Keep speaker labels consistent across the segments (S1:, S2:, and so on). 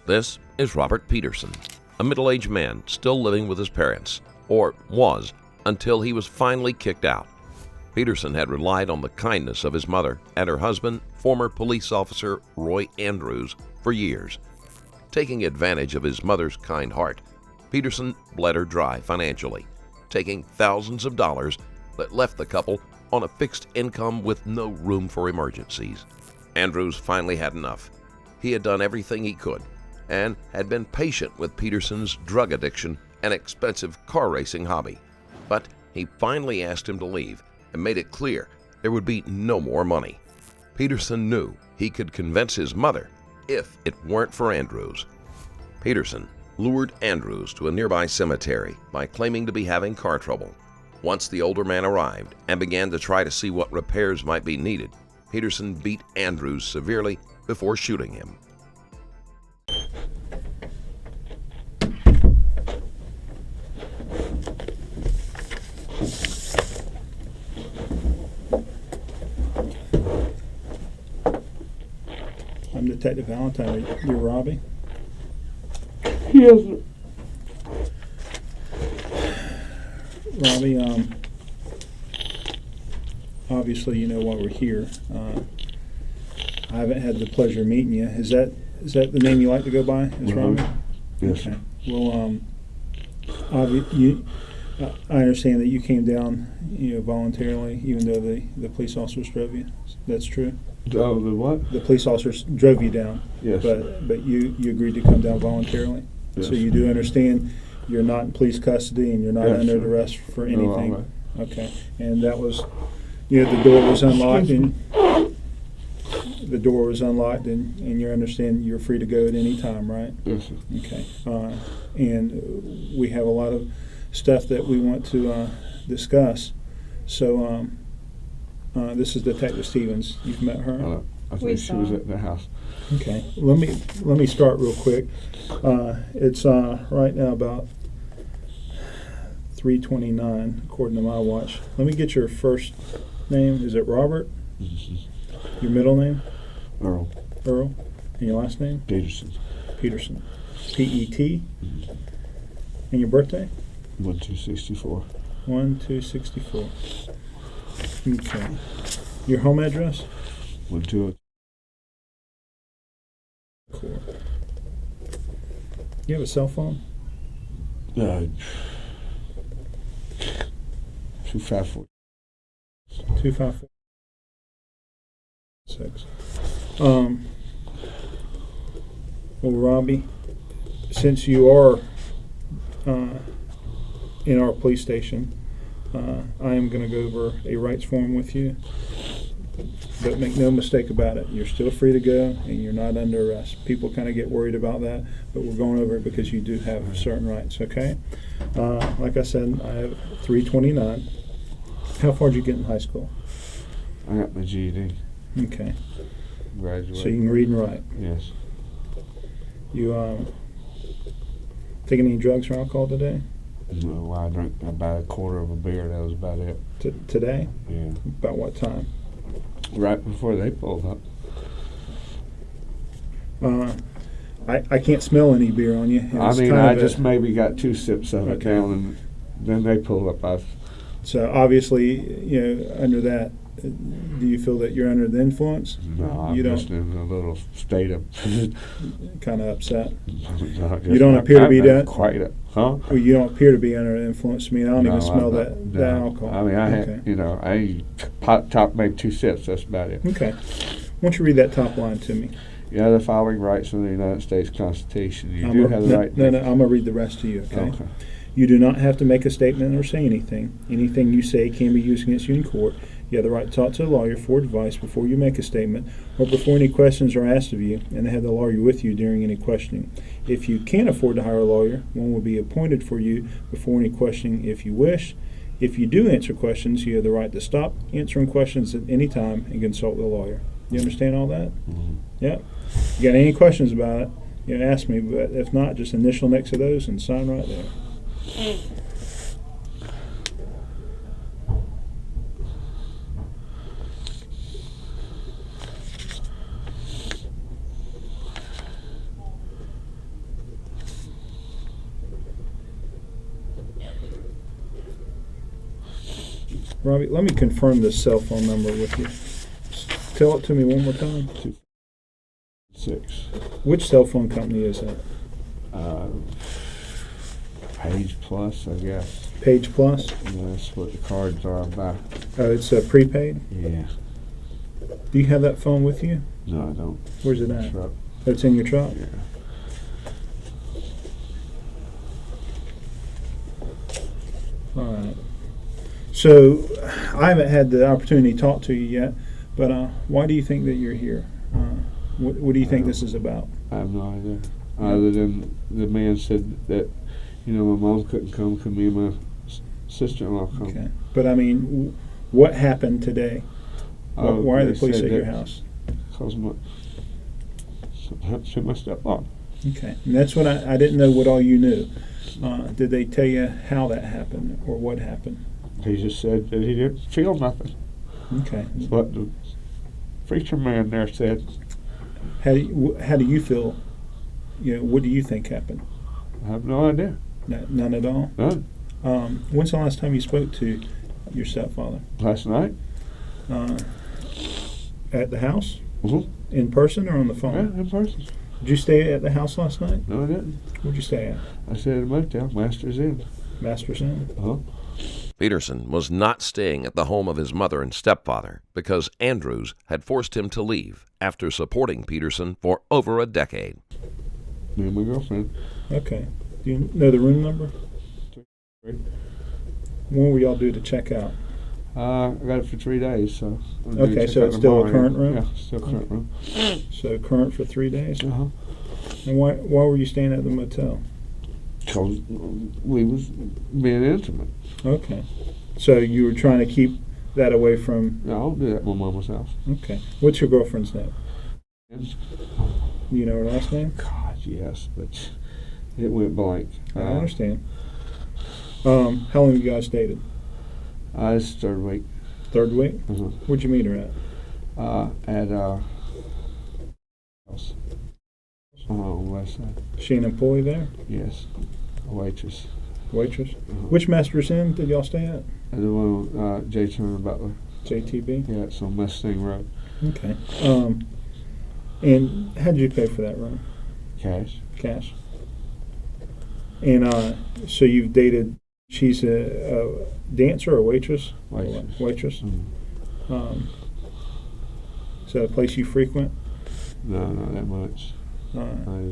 S1: This is Robert Peterson, a middle-aged man still living with his parents, or was, until he was finally kicked out. Peterson had relied on the kindness of his mother and her husband, former police officer Roy Andrews, for years. Taking advantage of his mother's kind heart, Peterson bled her dry financially, taking thousands of dollars that left the couple on a fixed income with no room for emergencies. Andrews finally had enough. He had done everything he could and had been patient with Peterson's drug addiction and expensive car racing hobby. But he finally asked him to leave and made it clear there would be no more money. Peterson knew he could convince his mother if it weren't for Andrews. Peterson lured Andrews to a nearby cemetery by claiming to be having car trouble. Once the older man arrived and began to try to see what repairs might be needed, Peterson beat Andrews severely before shooting him.
S2: I'm Detective Valentine. You're Robbie?
S3: Yes, sir.
S2: Robbie, obviously you know why we're here. I haven't had the pleasure of meeting you. Is that the name you like to go by? Is Robbie?
S3: Yes.
S2: Okay. Well, I understand that you came down, voluntarily, even though the police officers drove you. That's true.
S3: Oh, the what?
S2: The police officers drove you down.
S3: Yes.
S2: But you agreed to come down voluntarily.
S3: Yes.
S2: So you do understand you're not in police custody and you're not
S3: Yes,
S2: under
S3: sir.
S2: arrest for
S3: No,
S2: anything.
S3: all right.
S2: Okay. And that was, the door was unlocked and you understand you're free to go at any time, right?
S3: Yes, sir.
S2: Okay. And we have a lot of stuff that we want to discuss. So this is Detective Stevens. You've met her?
S3: I think she was at the house.
S2: Okay. Let me start real quick. It's right now about 3:29 according to my watch. Let me get your first name. Is it Robert? Your middle name?
S3: Earl
S2: Earl. And your last name?
S3: Peterson.
S2: Peterson. P-E-T. And your birthday?
S3: 1264.
S2: 1264. Okay. Your home address?
S3: 12.
S2: Cool. You have a cell phone?
S3: 254.
S2: 2546. Well, Robbie, since you are in our police station, I am going to go over a rights form with you. But make no mistake about it, you're still free to go and you're not under arrest. People kind of get worried about that, but we're going over it because you do have certain rights, okay? Like I said, I have 329. How far did you get in high school?
S3: I got my GED.
S2: Okay.
S3: Graduated.
S2: So you can read and write.
S3: Yes.
S2: You taking any drugs or alcohol today?
S3: No, I drank about a quarter of a beer. That was about it.
S2: Today?
S3: Yeah.
S2: About what time?
S3: Right before they pulled up.
S2: I can't smell any beer on you. and it's kind
S3: I
S2: of
S3: just maybe got 2 sips of it
S2: Okay.
S3: down, and then they pulled up.
S2: So obviously, under that, do you feel that you're under the influence?
S3: No, I'm
S2: You don't-
S3: just in a little state of.
S2: Kind of upset?
S3: You
S2: don't appear to be that-
S3: quite a, huh?
S2: Well, you don't appear to be under the influence. I mean, I don't
S3: No,
S2: even smell
S3: I'm
S2: that
S3: not.
S2: that
S3: No.
S2: alcohol.
S3: I mean, I
S2: okay.
S3: had, I top maybe 2 sips. That's about it.
S2: Okay. Why don't you read that top line to me?
S3: You have the following rights under the United States Constitution. You do have the
S2: no,
S3: right.
S2: No, I'm gonna read the rest to you. Okay.
S3: Okay.
S2: You do not have to make a statement or say anything. Anything you say can be used against you in court. You have the right to talk to a lawyer for advice before you make a statement or before any questions are asked of you, and to have the lawyer with you during any questioning. If you can't afford to hire a lawyer, one will be appointed for you before any questioning if you wish. If you do answer questions, you have the right to stop answering questions at any time and consult the lawyer. You understand all that?
S3: Mhm.
S2: Yeah. You got any questions about it, ask me, but if not, just initial next to those and sign right there. Robbie, let me confirm this cell phone number with you. Tell it to me one more time.
S3: 6.
S2: Which cell phone company is that?
S3: Page Plus, I guess.
S2: Page Plus?
S3: Yeah, that's what the cards are about.
S2: Oh, it's prepaid?
S3: Yeah.
S2: Do you have that phone with you?
S3: No, I don't.
S2: Where's it at?
S3: Truck.
S2: Oh, it's in your truck?
S3: Yeah.
S2: All right. So I haven't had the opportunity to talk to you yet, but why do you think that you're here? What do you think this is about?
S3: I have no idea. Other than the man said that, my mom couldn't come, could me and my sister-in-law come.
S2: Okay. But I mean, what happened today? Why are the police at your house?
S3: Because my stepmom.
S2: Okay. And that's what I didn't know what all you knew. Did they tell you how that happened or what happened?
S3: He just said that he didn't feel nothing.
S2: Okay.
S3: That's what the preacher man there said.
S2: How do you feel? What do you think happened?
S3: I have no idea.
S2: None at all?
S3: None.
S2: When's the last time you spoke to your stepfather?
S3: Last night.
S2: At the house?
S3: Mm-hmm.
S2: In person or on the
S3: Yeah,
S2: phone?
S3: in person.
S2: Did you stay at the house last night?
S3: No, I didn't.
S2: Where'd you stay at?
S3: I stayed at a motel, Master's Inn.
S2: Master's Inn?
S3: Uh-huh.
S1: Peterson was not staying at the home of his mother and stepfather because Andrews had forced him to leave after supporting Peterson for over a decade.
S3: Me and my girlfriend.
S2: Okay. Do you know the room number?
S3: 3.
S2: When will y'all do to check out?
S3: I got it for 3 days, so.
S2: Okay, so it's still a current room?
S3: Yeah, still current room.
S2: So current for 3 days?
S3: Uh-huh.
S2: And why were you staying at the motel?
S3: Because we was being intimate.
S2: Okay. So you were trying to keep that away from...
S3: No, I don't do that at my mama's house.
S2: Okay. What's your girlfriend's name?
S3: And,
S2: You know her last name?
S3: God, yes, but it went blank.
S2: I understand. How long have you guys dated?
S3: It's 3rd week.
S2: 3rd week?
S3: Uh-huh.
S2: Where'd you meet her at?
S3: At house. On the west side.
S2: Is she an employee there?
S3: Yes, a waitress.
S2: Waitress?
S3: Uh-huh.
S2: Which Master's Inn did y'all stay at?
S3: And the one, J. Turner Butler.
S2: JTB?
S3: Yeah, it's on Mustang Road.
S2: Okay. And how did you pay for that room?
S3: Cash.
S2: Cash. And so you've dated, she's a dancer or a waitress?
S3: Waitress.
S2: Waitress.
S3: Mm.
S2: Is that a place you frequent?
S3: No, not that much. I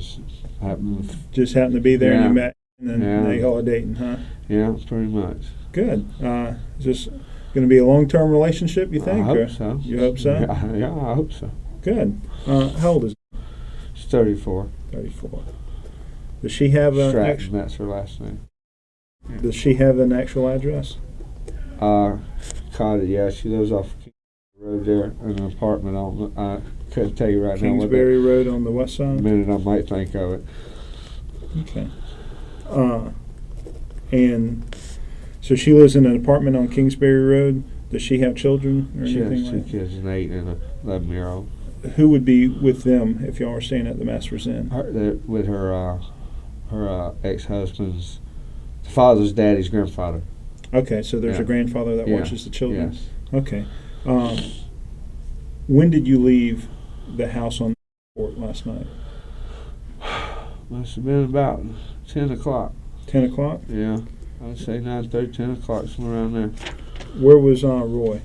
S3: just
S2: happened to be there and you met, and then
S3: Yeah.
S2: now y'all are dating, huh?
S3: yeah, pretty much.
S2: Good. Is this going to be a long-term relationship, you think?
S3: I
S2: or-
S3: hope so.
S2: You hope so?
S3: Yeah, I hope so.
S2: Good. How old is
S3: She's 34.
S2: 34? Does she have
S3: Stratton, that's her last name.
S2: Does she have an actual address?
S3: Cottage, yeah, she lives off the road there in an apartment. I couldn't tell you right
S2: Kingsbury Road on the west
S3: now.
S2: side?
S3: A minute I might think of it.
S2: Okay. And so she lives in an apartment on Kingsbury Road. Does she have children or
S3: She has
S2: anything
S3: 2
S2: like
S3: kids, an 8 and an 11-year-old.
S2: that? Who would be with them if y'all were staying at the Master's Inn?
S3: With her ex-husband's father's daddy's grandfather.
S2: Okay, so there's
S3: Yeah.
S2: a grandfather that
S3: Yeah.
S2: watches the children?
S3: Yes.
S2: Okay. When did you leave the house on the court last night?
S3: Must have been about 10 o'clock.
S2: 10 o'clock?
S3: Yeah. I'd say 9:30, 10 o'clock, somewhere around there.
S2: Where was Roy?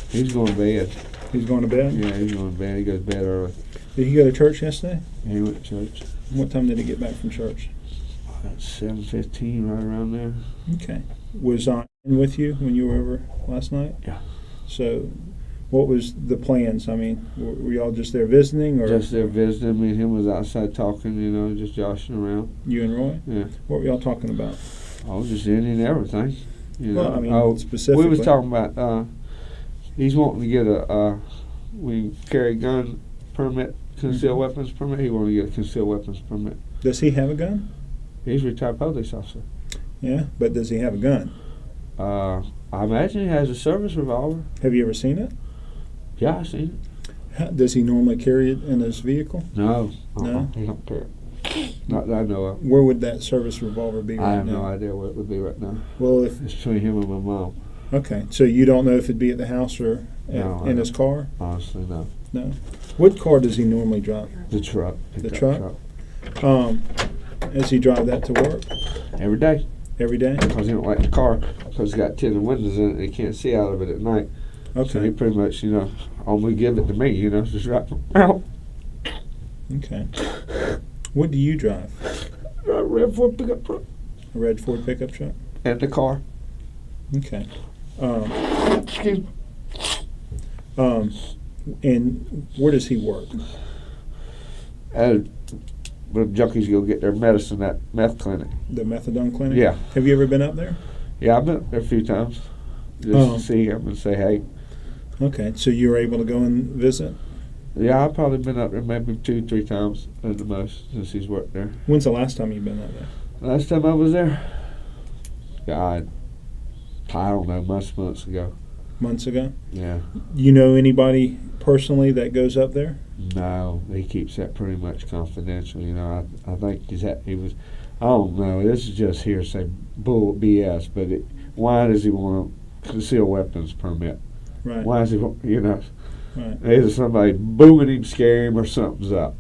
S3: He's going to bed.
S2: He's going to bed?
S3: Yeah, he's going to bed. He goes to bed early.
S2: Did he go to church yesterday?
S3: He went to church.
S2: What time did he get back from church?
S3: About 7:15, right around there.
S2: Okay. Was in with you when you were over last night?
S3: Yeah.
S2: So what was the plans? I mean, were y'all just there visiting? Or
S3: Just there visiting. Me and him was outside talking, just joshing around.
S2: you and Roy?
S3: Yeah.
S2: What were y'all talking about?
S3: I was just in and everything.
S2: Well, I mean, specifically.
S3: We was talking about, he's wanting to get we carry gun permit, concealed weapons permit. He wanted to get a concealed weapons permit.
S2: Does he have a gun?
S3: He's a retired police officer.
S2: Yeah, but does he have a gun?
S3: I imagine he has a service revolver.
S2: Have you ever seen it?
S3: Yeah, I seen
S2: Does he normally carry it in his vehicle?
S3: it. No.
S2: No?
S3: He don't care. Not that I know of.
S2: Where would that service revolver be right now?
S3: I have no idea where it would be right now.
S2: Well, if
S3: It's between him and my mom.
S2: Okay, so you don't know if it'd be at the house or
S3: No, I
S2: in his car?
S3: Honestly, no.
S2: No. What car does he normally drive?
S3: The truck.
S2: The
S3: pickup
S2: truck? Does he drive that to work
S3: Every day.
S2: every day?
S3: Because he don't like the car because it's got tinted windows in it and he can't see out of it at night. So he
S2: Okay.
S3: pretty much, only give it to me, just right out.
S2: Okay. What do you drive?
S3: A red Ford pickup truck.
S2: A red Ford pickup truck?
S3: And the car.
S2: Okay.
S3: Excuse me.
S2: And where does he work?
S3: And when junkies go get their medicine at meth clinic.
S2: The methadone clinic?
S3: Yeah.
S2: Have you ever been up there?
S3: Yeah, I've been up there a few times. Just to see him and say hey.
S2: Okay, so you were able to go and visit?
S3: Yeah, I've probably been up there maybe 2-3 times at the most since he's worked there.
S2: When's the last time you've been up there?
S3: Last time I was there, God, I don't know, months ago.
S2: Months ago?
S3: Yeah.
S2: You know anybody personally that goes up there?
S3: No, he keeps that pretty much confidential. I think he was. I don't know. This is just hearsay, bull BS. But why does he want a concealed weapons permit?
S2: Right.
S3: Why does he
S2: Right.
S3: Either somebody booming him, scare him, or something's up.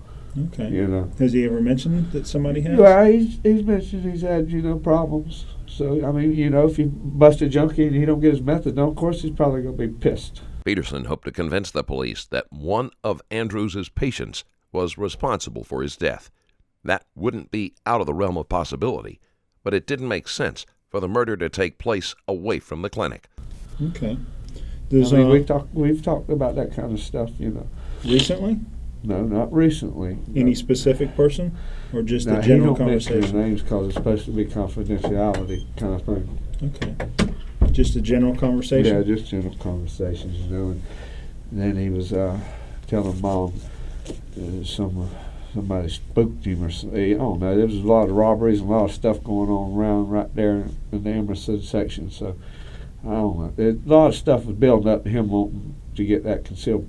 S2: Okay. Has he ever mentioned that somebody has?
S3: Well, he's mentioned he's had problems. So if you bust a junkie and he don't get his methadone, of course he's probably going to be pissed.
S1: Peterson hoped to convince the police that one of Andrews' patients was responsible for his death. That wouldn't be out of the realm of possibility, but it didn't make sense for the murder to take place away from the clinic.
S2: Okay.
S3: We've talked about that kind of stuff,
S2: Recently?
S3: No, not recently.
S2: Any specific person, or just
S3: No,
S2: a general
S3: he don't mention their
S2: conversation?
S3: names because it's supposed to be confidentiality kind of thing.
S2: Okay. Just a general conversation?
S3: Yeah, just general conversations, And then he was telling Mom somebody spooked him or something. I don't know. There was a lot of robberies and a lot of stuff going on around right there in the Emerson section. So I don't know. A lot of stuff was building up to him wanting to get that concealed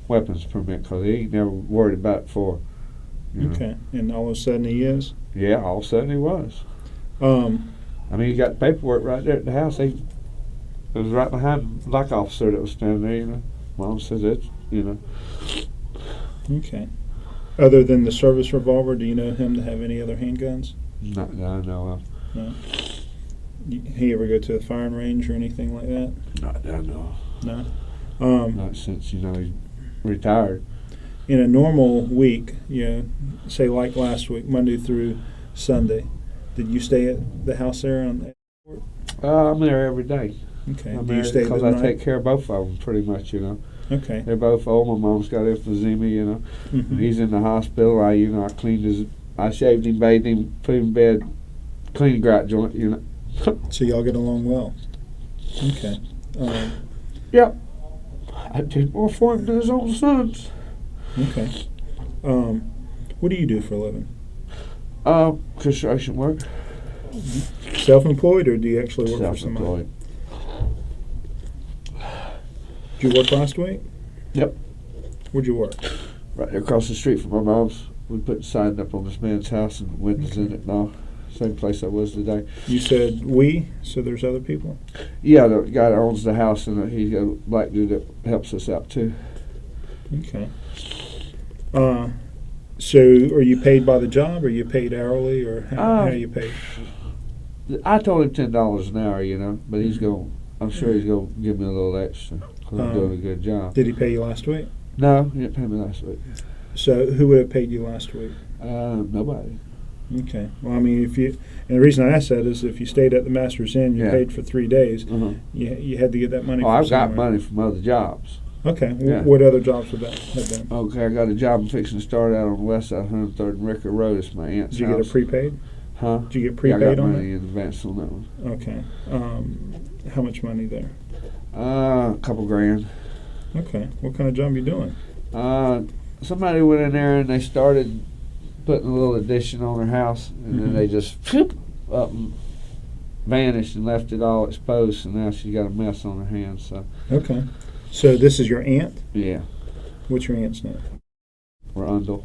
S3: weapons permit because he ain't never worried about it before.
S2: Okay. And all of a sudden he is?
S3: Yeah, all of a sudden he was.
S2: Um,
S3: He got paperwork right there at the house. It was right behind the black officer that was standing there, Mom said that,
S2: Okay. Other than the service revolver, do you know him to have any other handguns?
S3: Not that I know of.
S2: No. He ever go to a firing range or anything like that?
S3: Not that I know
S2: No.
S3: of. Not since, he's retired.
S2: In a normal week, say like last week, Monday through Sunday, did you stay at the house there on?
S3: I'm there every day.
S2: Okay.
S3: I'm
S2: Do you
S3: there
S2: stay
S3: because
S2: the
S3: I
S2: night?
S3: take care of both of them pretty much,
S2: Okay.
S3: They're both old. My mom's got emphysema,
S2: Mhm.
S3: He's in the hospital. I cleaned I shaved him, bathed him, put him in bed, cleaned the grout joint,
S2: So y'all get along well. Okay.
S3: Yep. I did more for him than his own sons.
S2: Okay. What do you do for a living?
S3: Construction work.
S2: Self-employed, or do you actually work for somebody?
S3: Self-employed.
S2: Did you work last week?
S3: Yep.
S2: Where'd you work?
S3: Right there across the street from my mom's. We put the sign up on this man's house and windows in it and all. Same place I was today.
S2: You said we, so there's other people?
S3: Yeah, the guy that owns the house, and he's got a black dude that helps us out too.
S2: Okay. So are you paid by the job, or are you paid hourly, or how are you paid?
S3: I told him $10 an hour, but I'm sure he's going to give me a little extra because I'm doing a good job.
S2: Did he pay you last week?
S3: No, he didn't pay me last week.
S2: So who would have paid you last week?
S3: Nobody.
S2: Okay. Well, and the reason I asked that is if you stayed at the Master's Inn, you paid for 3 days, you had to get that money from
S3: I've got
S2: somewhere.
S3: money from other jobs.
S2: Okay.
S3: Yeah.
S2: What other jobs would that have been?
S3: Okay, I got a job I'm fixing to start out on the west side, 103rd and Ricker Road. It's my aunt's
S2: Did you
S3: house.
S2: get a prepaid?
S3: Huh?
S2: Did you get
S3: Yeah, I
S2: prepaid
S3: got
S2: on
S3: money
S2: that?
S3: in advance on that one.
S2: Okay. How much money there?
S3: A couple grand.
S2: Okay. What kind of job you doing?
S3: Somebody went in there and they started putting a little addition on their house, and then they just up and vanished and left it all exposed. So now she's got a mess on her hands. So
S2: Okay. So this is your aunt?
S3: yeah,
S2: What's your aunt's name?
S3: we're Undle.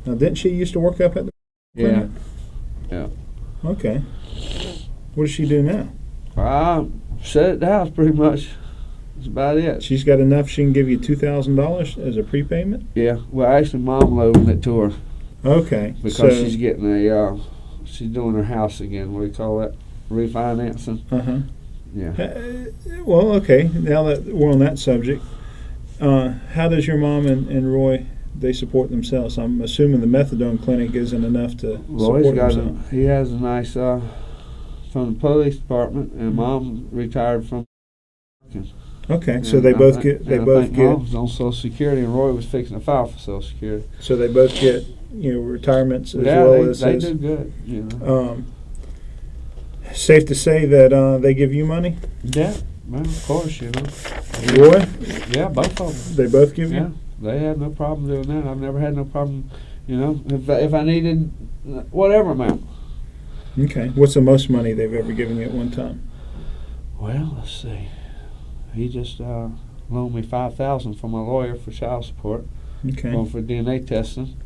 S2: Now, didn't she used to work up at the
S3: Yeah,
S2: clinic?
S3: yeah.
S2: Okay. What does she do now?
S3: I set at the house pretty much. That's about it.
S2: She's got enough she can give you $2,000 as a prepayment?
S3: Yeah. Well, actually, Mom loaned it to her
S2: Okay.
S3: because
S2: so,
S3: she's getting a. She's doing her house again. What do you call that? Refinancing.
S2: Uh-huh.
S3: Yeah.
S2: Well, okay. Now that we're on that subject, how does your mom and Roy, they support themselves? I'm assuming the methadone clinic isn't enough to
S3: Roy's
S2: support
S3: got
S2: themselves.
S3: he has a nice from the police department, and Mom retired from.
S2: Okay, so they both get
S3: Mom's on Social Security, and Roy was fixing to file for Social Security.
S2: So they both get retirements as
S3: Yeah,
S2: well as
S3: they do good. You know.
S2: Safe to say that they give you money,
S3: Yeah, well, of course, you know.
S2: Roy.
S3: Yeah, both of them.
S2: They both give
S3: Yeah,
S2: you.
S3: they have no problem doing that. I've never had no problem. You know, if I needed whatever amount.
S2: Okay, what's the most money they've ever given you at one time?
S3: Well, let's see. He just loaned me $5,000 from my lawyer for child support.
S2: Okay.
S3: Going for DNA testing.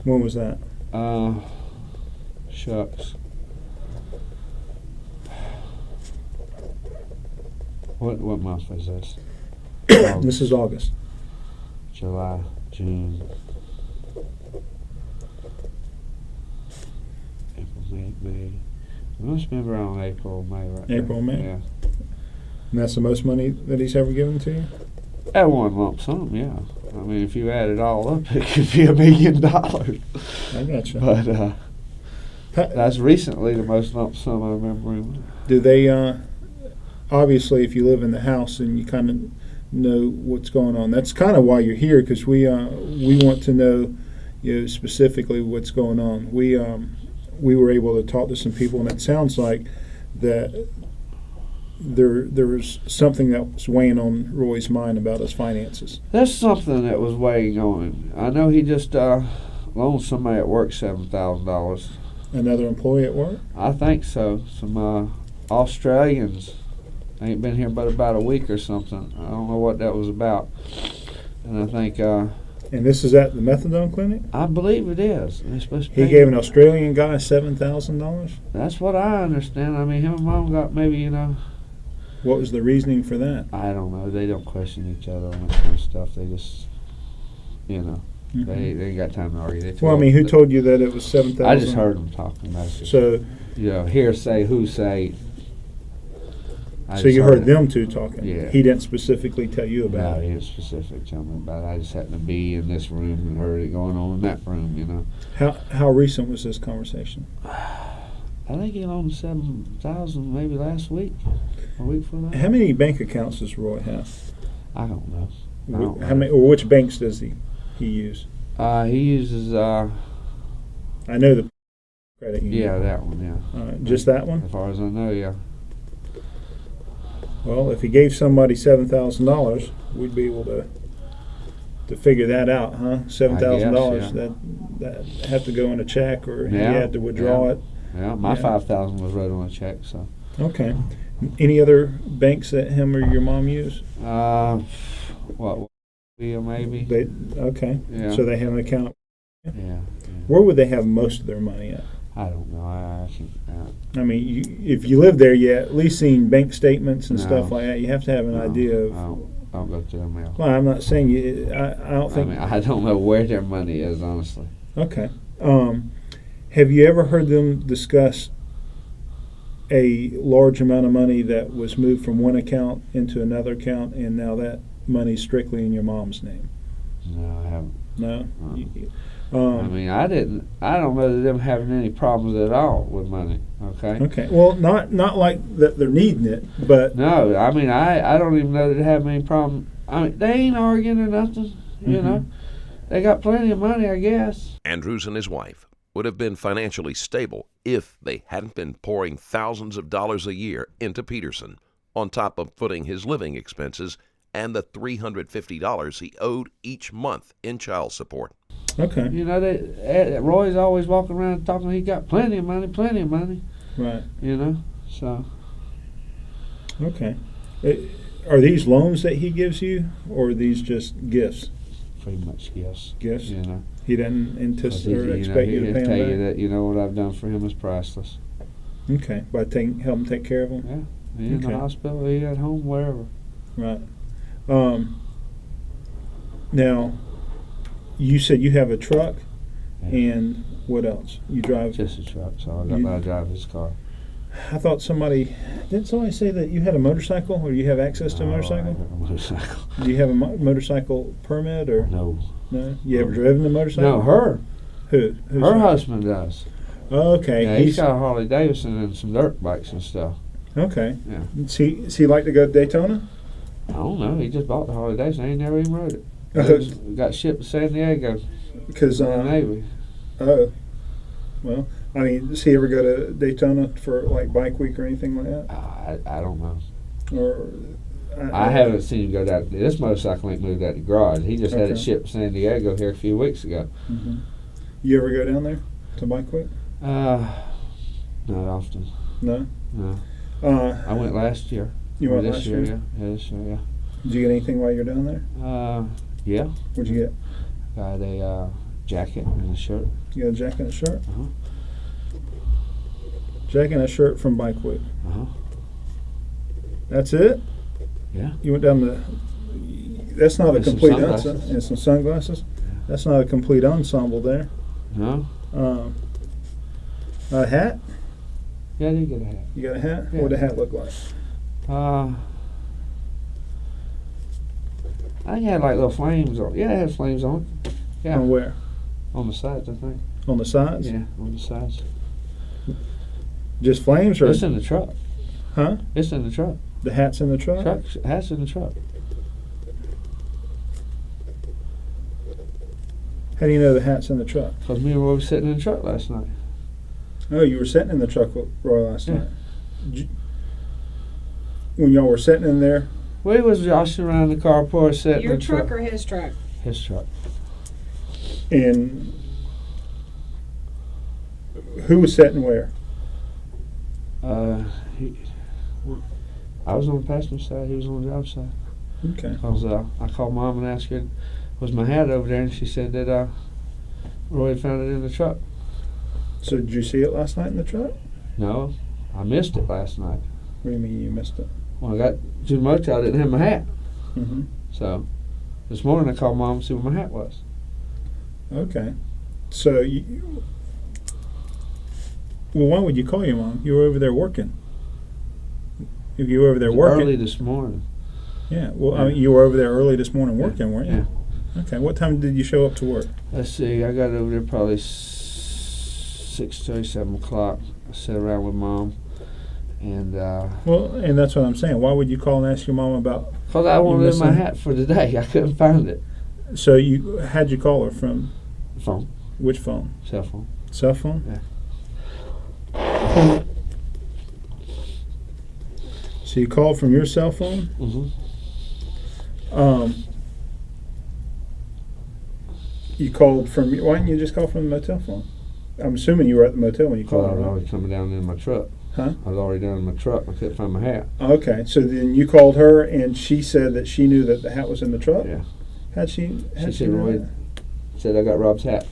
S2: When was that?
S3: Shucks. What month is this?
S2: This is August.
S3: July, June, April, May. It must be around April, May, right there.
S2: April, May?
S3: Yeah.
S2: And that's the most money that he's ever given to you?
S3: At one lump sum, yeah. I mean, if you add it all up, it could be $1 million.
S2: I gotcha.
S3: But that's recently the most lump sum I remember him.
S2: Do they, obviously, if you live in the house and you kind of know what's going on, that's kind of why you're here, because we want to know, specifically what's going on. We were able to talk to some people, and it sounds like that there was something that was weighing on Roy's mind about his finances.
S3: There's something that was weighing on him. I know he just loaned somebody at work $7,000.
S2: Another employee at work?
S3: I think so. Some Australians. Ain't been here but about a week or something. I don't know what that was about. And I think...
S2: and this is at the methadone clinic?
S3: I believe it is. They're supposed to
S2: He gave an Australian guy $7,000?
S3: That's what I understand. I mean, him and Mom got maybe,
S2: What was the reasoning for that?
S3: I don't know. They don't question each other on that kind of stuff. They just,
S2: Mm-hmm.
S3: they ain't got time to argue.
S2: Well, I mean, who told you that it was $7,000?
S3: I just heard them talking about it.
S2: So,
S3: hearsay, who say.
S2: So you heard them two talking?
S3: Yeah.
S2: He didn't specifically tell you about
S3: No,
S2: it?
S3: he didn't specifically tell me about it. I just happened to be in this room and heard it going on in that room,
S2: How recent was this conversation?
S3: I think he loaned $7,000 maybe last week, a week from now.
S2: How many bank accounts does Roy have?
S3: I don't know.
S2: How many? Or which banks does he use?
S3: He uses,
S2: I know the credit union.
S3: yeah, that one, yeah.
S2: Just that one?
S3: As far as I know, yeah.
S2: Well, if he gave somebody $7,000, we'd be able to figure that out, huh? $7,000
S3: yeah.
S2: that have to go in a check, or he
S3: Yeah,
S2: had to withdraw it.
S3: Yeah, my $5,000 was wrote on a check, so.
S2: Okay. Any other banks that him or your mom use?
S3: What? Maybe.
S2: Okay.
S3: Yeah.
S2: So they have an account.
S3: Yeah.
S2: Where would they have most of their money at?
S3: I don't know. I can't.
S2: I mean, if you live there, you at least seen bank statements and
S3: No.
S2: stuff like that. You have to have an idea of.
S3: I don't go through their mail.
S2: Well, I'm not saying you. I don't think.
S3: I mean, I don't know where their money is, honestly.
S2: Okay. Have you ever heard them discuss a large amount of money that was moved from one account into another account, and now that money's strictly in your mom's name?
S3: No, I haven't.
S2: No.
S3: I mean, I don't know them having any problems at all with money. Okay.
S2: Okay. Well, not like that they're needing it, but
S3: No, I mean, I don't even know they have any problem. I mean, they ain't arguing or nothing. You know, they got plenty of money, I guess.
S1: Andrews and his wife would have been financially stable if they hadn't been pouring thousands of dollars a year into Peterson, on top of footing his living expenses and the $350 he owed each month in child support.
S2: Okay.
S3: You know, Roy's always walking around talking he got plenty of money.
S2: Right.
S3: You know, so.
S2: Okay. Are these loans that he gives you, or are these just gifts?
S3: Pretty much gifts.
S2: Gifts?
S3: You know.
S2: He didn't anticipate or expect you to
S3: he'll
S2: pay
S3: tell
S2: him
S3: you
S2: back?
S3: that, what I've done for him is priceless.
S2: Okay, by help him take care of him.
S3: Yeah, he in
S2: Okay.
S3: the hospital, he at home, wherever.
S2: Right. Now, you said you have a truck,
S3: Yeah.
S2: and what else? You drive.
S3: Just a truck, so I got to drive his car.
S2: I thought didn't somebody say that you had a motorcycle, or you have access to a
S3: No, I
S2: motorcycle?
S3: got a motorcycle.
S2: Do you have a motorcycle permit, or
S3: No.
S2: no? You ever driven the motorcycle?
S3: No, her.
S2: Who's
S3: Her
S2: that?
S3: husband does.
S2: Okay.
S3: Yeah, he's got a Harley Davidson and some dirt bikes and stuff.
S2: Okay.
S3: Yeah.
S2: Does he like to go to Daytona?
S3: I don't know. He just bought the Harley Davidson. He ain't never even rode it. It got shipped to San Diego.
S2: Because
S3: in the Navy.
S2: oh, well, I mean, does he ever go to Daytona for like bike week or anything like that?
S3: I don't know.
S2: Or
S3: I haven't seen him go down. This motorcycle ain't moved out the garage. He just had it
S2: Okay.
S3: shipped to San Diego here a few weeks ago.
S2: Mm-hmm. You ever go down there to bike week?
S3: Not often.
S2: No.
S3: No. I went last year.
S2: You
S3: Or
S2: went
S3: this
S2: last
S3: year?
S2: year?
S3: Yeah, this year, yeah.
S2: Did you get anything while you're down there?
S3: Yeah.
S2: What'd you get?
S3: Got a jacket and a shirt.
S2: You got a jacket and a shirt?
S3: Uh-huh.
S2: Jacket and a shirt from bike week.
S3: Uh-huh.
S2: That's it?
S3: Yeah.
S2: You went down to. That's not a
S3: And some
S2: complete
S3: sunglasses.
S2: ensemble. And some sunglasses.
S3: Yeah.
S2: That's not a complete ensemble there.
S3: No?
S2: A hat?
S3: Yeah, I did get a hat.
S2: You got a hat?
S3: Yeah.
S2: What did the hat look like?
S3: I think it had like little flames on it. Yeah, it had flames on it. Yeah.
S2: On where?
S3: On the sides, I think.
S2: On the sides?
S3: Yeah, on the sides.
S2: Just flames, or
S3: It's in the truck.
S2: huh?
S3: It's in the truck.
S2: The hat's in the truck.
S3: Hat's in the truck.
S2: How do you know the hat's in the truck?
S3: Because me and Roy were sitting in the truck last night.
S2: Oh, you were sitting in the truck with Roy last
S3: Yeah.
S2: night. When y'all were sitting in there,
S3: We was joshing around the carport sitting
S4: Your
S3: in the
S4: truck or his truck?
S3: His truck.
S2: and who was sitting where?
S3: I was on the passenger side. He was on the driver's side.
S2: Okay.
S3: Because I called Mom and asked her, was my hat over there? And she said that Roy had found it in the truck.
S2: So did you see it last night in the truck?
S3: No, I missed it last night.
S2: What do you mean you missed it?
S3: When I got to the motel, I didn't have my hat.
S2: Mm-hmm.
S3: So this morning I called Mom to see where my hat was.
S2: Okay. So well, why would you call your mom? You were over there working. If you were over there working.
S3: Early this morning.
S2: Yeah. Well,
S3: Yeah.
S2: I mean, you were over there early this morning working, weren't you?
S3: Yeah.
S2: Okay. What time did you show up to work?
S3: Let's see, I got over there probably 6:30, 7 o'clock. I sat around with Mom. And
S2: Well, and that's what I'm saying. Why would you call and ask your mom about?
S3: because I wanted my
S2: missing-
S3: hat for today. I couldn't find it.
S2: So how'd you call her from?
S3: Phone,
S2: Which phone?
S3: cell phone.
S2: Cell phone?
S3: Yeah.
S2: So you called from your cell phone?
S3: Mm-hmm.
S2: You called from. Why didn't you just call from the motel phone? I'm assuming you were at the motel when you
S3: I
S2: called her,
S3: was
S2: right?
S3: already coming down in my truck.
S2: Huh?
S3: I was already down in my truck. I couldn't find my hat.
S2: Okay, so then you called her, and she said that she knew that the hat was in the truck.
S3: Yeah.
S2: How'd she
S3: said,
S2: know
S3: "Roy,
S2: that?
S3: said I got Rob's hat."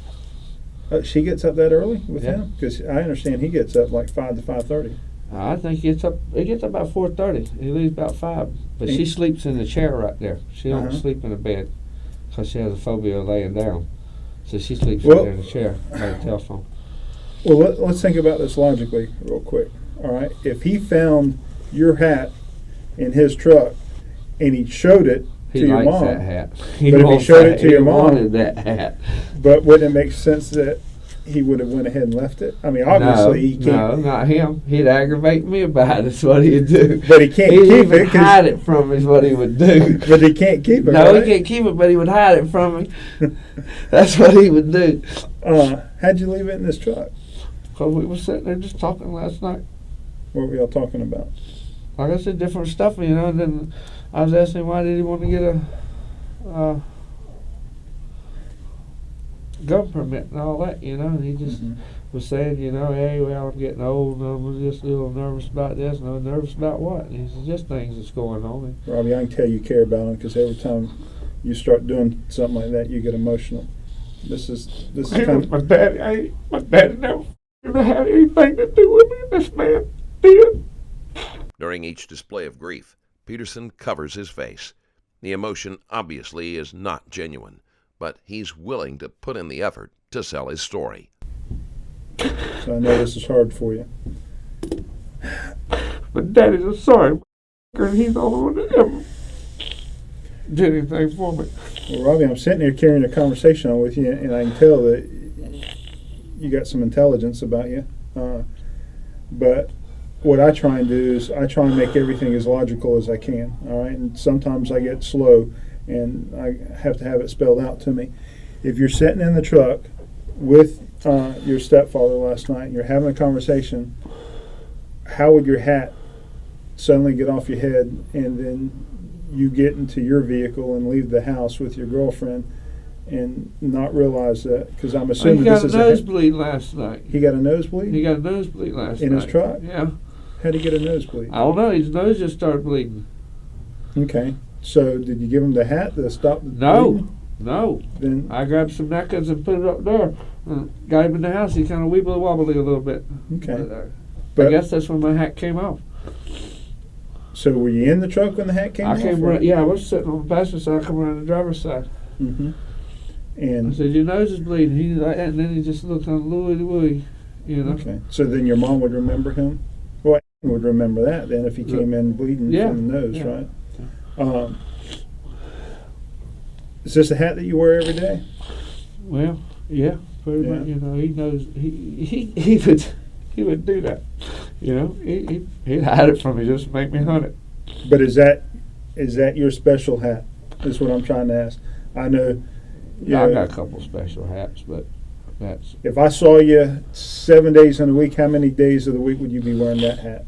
S2: She gets up that early with
S3: Yeah.
S2: him? Because I understand he gets up like 5 to 5:30.
S3: I think it gets up about 4:30. He leaves about 5. But she sleeps in the chair right there. She don't
S2: Uh-huh.
S3: sleep in a bed because she has a phobia of laying down. So she sleeps
S2: Well-
S3: right there in the chair by the telephone.
S2: Well, let's think about this logically real quick. All right, if he found your hat in his truck and he showed it
S3: He
S2: to your
S3: likes
S2: mom,
S3: that hat.
S2: But if he
S3: wants
S2: showed
S3: that-
S2: it to your mom-
S3: wanted that hat.
S2: but wouldn't it make sense that he would have went ahead and left it? I mean, obviously he
S3: No,
S2: can't.
S3: not him. He'd aggravate me about it. That's what he'd do.
S2: But he can't
S3: He'd
S2: keep
S3: even
S2: it 'cause-
S3: hide it from me is what he would do.
S2: But he can't keep it.
S3: No,
S2: right?
S3: he can't keep it, but he would hide it from me. That's what he would do.
S2: How'd you leave it in this truck?
S3: Because we were sitting there just talking last night.
S2: What were y'all talking about?
S3: Like I said, different stuff, you know. And then I was asking him why did he want to get a gun permit and all that, you know. And he just was saying, you know, hey, well, I'm getting old and I'm just a little nervous about this. And I'm nervous about what? And he said, just things that's going on.
S2: Robbie, I can tell you care about him because every time you start doing something like that, you get emotional. This is kind of,
S3: My daddy never to have anything to do with me. This man did.
S1: During each display of grief, Peterson covers his face. The emotion obviously is not genuine, but he's willing to put in the effort to sell his story.
S2: So I know this is hard for you.
S3: But Daddy's a sorry, and he's the only one that ever did anything for me.
S2: Well, Robbie, I'm sitting here carrying a conversation on with you, and I can tell that you got some intelligence about you. But what I try and do is I try and make everything as logical as I can, all right? And sometimes I get slow, and I have to have it spelled out to me. If you're sitting in the truck with your stepfather last night and you're having a conversation, how would your hat suddenly get off your head and then you get into your vehicle and leave the house with your girlfriend and not realize that? Because I'm assuming this is
S3: he got a nosebleed last night.
S2: He got a nosebleed?
S3: He got a nosebleed last night.
S2: In his truck?
S3: Yeah.
S2: How'd he get a nosebleed?
S3: I don't know. His nose just started bleeding.
S2: Okay. So did you give him the hat to stop the bleeding?
S3: No.
S2: Then
S3: I grabbed some napkins and put it up there. Got him in the house. He kind of wibbly wobbly a little bit.
S2: Okay.
S3: But I guess that's when my hat came off.
S2: So were you in the truck when the hat came off?
S3: Yeah, I was sitting on the passenger side. I come around the driver's side.
S2: Mm-hmm.
S3: I
S2: And
S3: said, "Your nose is bleeding." He like that, and then he just looked on wooey, you know.
S2: okay. So then your mom would remember him? Well, I would remember that then if he came in bleeding from the nose, right?
S3: Yeah.
S2: Is this a hat that you wear every day?
S3: Well, yeah, pretty much. You know, he knows. He would do that. You know, he'd hide it from me just to make me hunt it.
S2: But is that your special hat? Is what I'm trying to ask. I know.
S3: I've got a couple special hats, but that's.
S2: If I saw you 7 days in a week, how many days of the week would you be wearing that hat?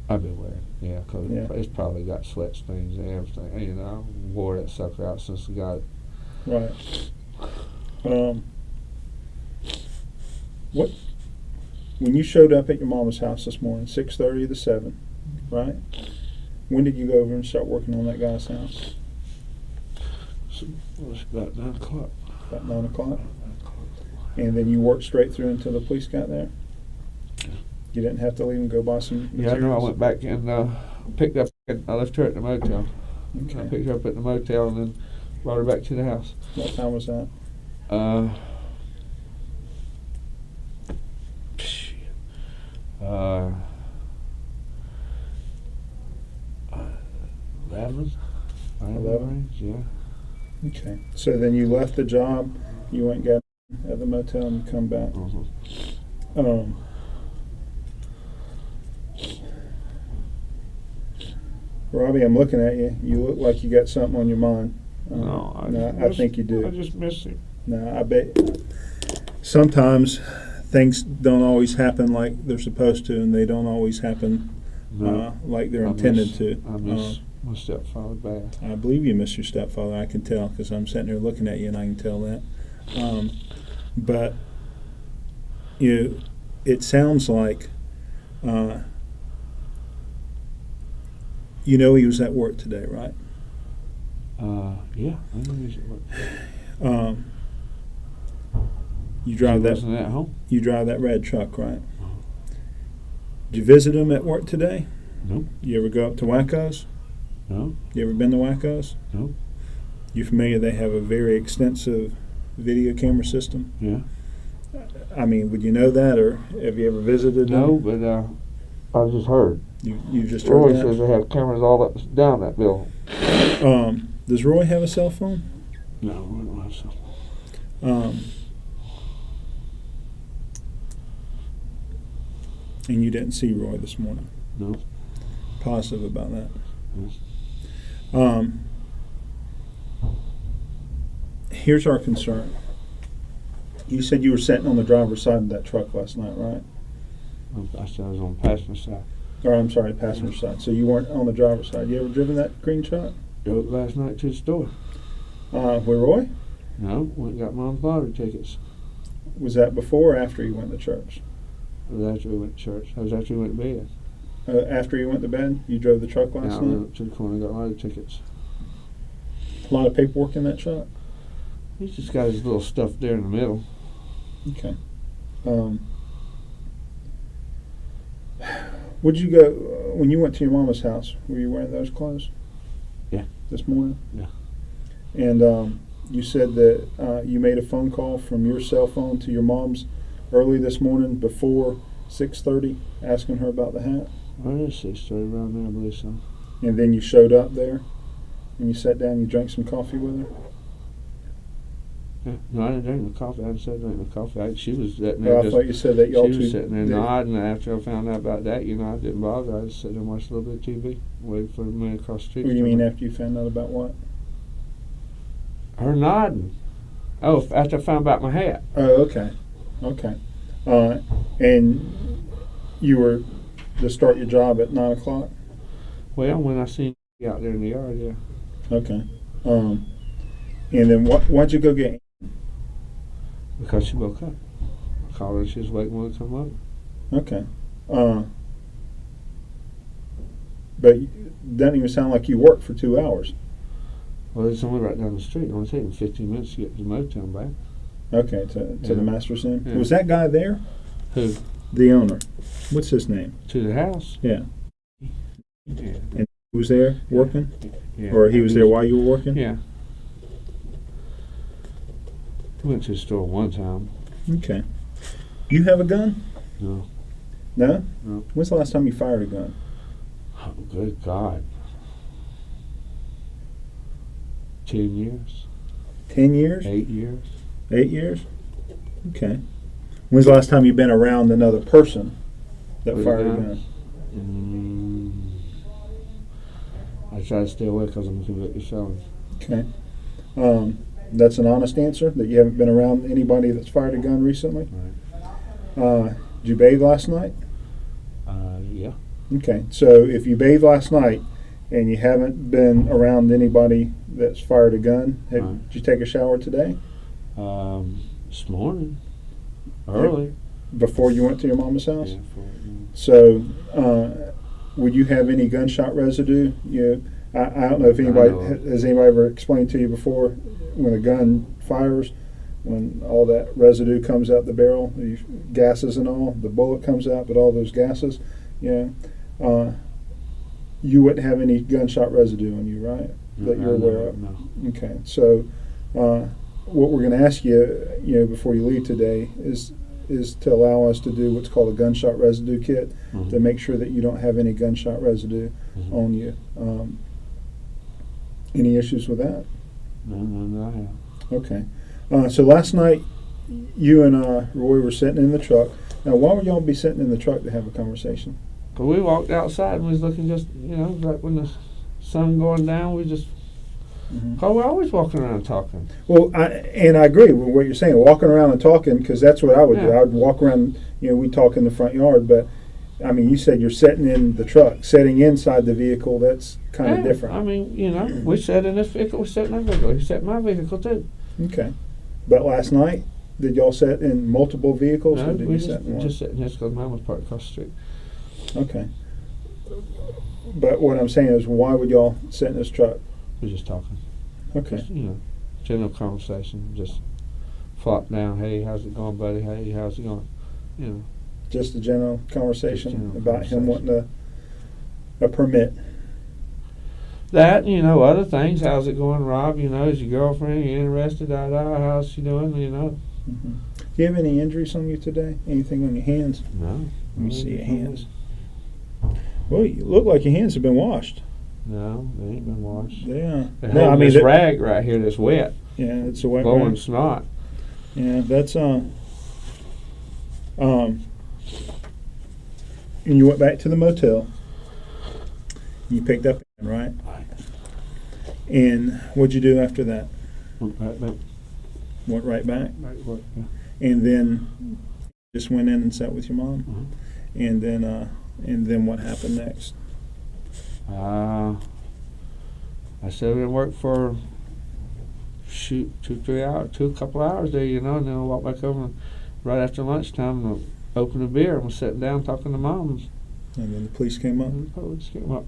S3: I've been wearing, because it's probably got sweat stains and everything. You know, I wore that sucker out since I got it.
S2: Right. What? When you showed up at your mama's house this morning, 6:30 to 7, right? When did you go over and start working on that guy's house?
S3: So, it's about 9 o'clock.
S2: About 9 o'clock. And then you worked straight through until the police got there? You didn't have to leave and go buy some materials?
S3: Yeah, no, I went back and picked up, I left her at the motel.
S2: Okay.
S3: I picked her up at the motel and then brought her back to the house.
S2: What time was that?
S3: 11?
S2: 11?
S3: Yeah.
S2: Okay. So then you left the job, you went and got at the motel and you come back.
S3: Mm-hmm.
S2: Robbie, I'm looking at you. You look like you got something on your mind.
S3: I
S2: think you do.
S3: I just miss him.
S2: No, I bet sometimes things don't always happen like they're supposed to, and they don't always happen like they're intended to.
S3: I miss my stepfather bad.
S2: I believe you miss your stepfather. I can tell because I'm sitting here looking at you, and I can tell that. But it sounds like he was at work today, right?
S3: Yeah, I know he's at work.
S2: You drive
S3: He wasn't at home?
S2: You drive that red truck, right? Did you visit him at work today?
S3: No.
S2: You ever go up to Wacko's?
S3: No.
S2: You ever been to Wacko's?
S3: No.
S2: You familiar? They have a very extensive video camera system.
S3: Yeah.
S2: I mean, would you know that, or have you ever visited?
S3: No,
S2: them?
S3: but I just heard.
S2: You just heard
S3: Roy
S2: that?
S3: says they have cameras all up down that building.
S2: Does Roy have a cell phone?
S3: No, I don't have cell phone.
S2: And you didn't see Roy this morning?
S3: No.
S2: Positive about that?
S3: Yes.
S2: Here's our concern. You said you were sitting on the driver's side of that truck last night, right?
S3: I said I was on the passenger side.
S2: Or I'm sorry, passenger side. So you weren't on the driver's side. You ever driven that green truck?
S3: Drove last night to the store.
S2: With Roy?
S3: No, went and got Mom's lottery tickets.
S2: Was that before or after you went to church?
S3: It was after we went to church. That was after we went to bed.
S2: After you went to bed, you drove the truck last
S3: I
S2: night?
S3: went up to the corner and got lottery tickets.
S2: A lot of paperwork in that truck?
S3: He's just got his little stuff there in the middle.
S2: Okay. Would you go when you went to your mama's house? Were you wearing those clothes?
S3: Yeah.
S2: This morning.
S3: Yeah.
S2: And you said that you made a phone call from your cell phone to your mom's early this morning before 6:30, asking her about the hat.
S3: Oh, it is 6:30 around there, I believe so.
S2: And then you showed up there, and you sat down. And you drank some coffee with her.
S3: Yeah. No, I didn't drink the coffee. I didn't say drink the coffee. She was sitting there.
S2: I thought you said that y'all
S3: She
S2: two.
S3: was sitting there nodding. After I found out about that, you know, I didn't bother. I just sat there and watched a little bit of TV, waited for the man across the street.
S2: What do you mean after you found out about what?
S3: Her nodding. Oh, after I found out about my hat.
S2: Oh, okay. Okay. And you were to start your job at 9 o'clock?
S3: Well, when I seen you out there in the yard, yeah.
S2: Okay. And then why'd you go get?
S3: Because she woke up. I called her. She was waiting when we come over.
S2: Okay. But it doesn't even sound like you worked for 2 hours.
S3: Well, it's only right down the street. It only take me 15 minutes to get to the motel and back.
S2: Okay, to the Master's Inn.
S3: Yeah.
S2: Was that guy there?
S3: Who?
S2: The owner. What's his name?
S3: To the house?
S2: Yeah.
S3: Yeah.
S2: And he was there working?
S3: Yeah.
S2: Or he was there while you were working?
S3: Yeah. We went to the store one time.
S2: Okay. You have a gun?
S3: No.
S2: No?
S3: No.
S2: When's the last time you fired a gun?
S3: Oh, good God. 10 years.
S2: 10 years?
S3: 8 years.
S2: 8 years? Okay. When's the last time you've been around another person that
S3: With
S2: fired a
S3: guns?
S2: gun?
S3: I try to stay away because I'm a convicted felon.
S2: Okay. That's an honest answer, that you haven't been around anybody that's fired a gun recently?
S3: Right.
S2: Did you bathe last night?
S3: Yeah.
S2: Okay. So if you bathed last night and you haven't been around anybody that's fired a gun,
S3: Right.
S2: did you take a shower today?
S3: This morning. Early.
S2: Before you went to your mama's house?
S3: Yeah,
S2: So, would you have any gunshot residue? I don't know if anybody has anybody ever explained to you before when a gun fires, when all that residue comes out the barrel, the gases and all, the bullet comes out, but all those gases, you wouldn't have any gunshot residue on you, right? That you're aware of.
S3: No.
S2: Okay, so what we're going to ask you, before you leave today, is to allow us to do what's called a gunshot residue kit to make sure that you don't have any gunshot residue on you. Any issues with that?
S3: No, I have.
S2: Okay. So last night, you and Roy were sitting in the truck. Now, why would y'all be sitting in the truck to have a conversation?
S3: But we walked outside and we was looking just, like when the sun going down, we just, we're always walking around talking.
S2: Well, I agree with what you're saying, walking around and talking, because that's what I would do.
S3: Yeah.
S2: I would walk around, we talk in the front yard, but, I mean, you said you're sitting in the truck, sitting inside the vehicle, that's kind of different.
S3: I mean, we sat in this vehicle, we sat in that vehicle, we sat in my vehicle too.
S2: Okay. But last night, did y'all sit in multiple vehicles,
S3: No,
S2: or did
S3: we
S2: you
S3: just,
S2: sit in one?
S3: just sitting here because mine was parked across the street.
S2: Okay. But what I'm saying is, why would y'all sit in this truck?
S3: We're just talking.
S2: Okay.
S3: Just, general conversation. Just flop down. Hey, how's it going, buddy? Hey, how's it going?
S2: Just a general conversation
S3: Just general
S2: about him
S3: conversation.
S2: wanting a permit.
S3: That, other things. How's it going, Rob? Is your girlfriend? You interested? How's she doing?
S2: Do you have any injuries on you today? Anything on your hands?
S3: No.
S2: Let me see your hands. Well, you look like your hands have been washed.
S3: No, they ain't been washed.
S2: Yeah.
S3: No, I mean this rag right here that's wet.
S2: Yeah, it's a wet
S3: Blowing
S2: rag.
S3: snot.
S2: Yeah, that's and you went back to the motel. You picked up, right?
S3: Right.
S2: And what'd you do after that?
S3: Right back.
S2: Went right back,
S3: Right, yeah.
S2: and then just went in and sat with your mom, and then what happened next?
S3: I said we worked for a couple hours there, and then I walked back over and right after lunchtime and opened a beer and was sitting down talking to Mom.
S2: And then the police came up.
S3: And the police came up.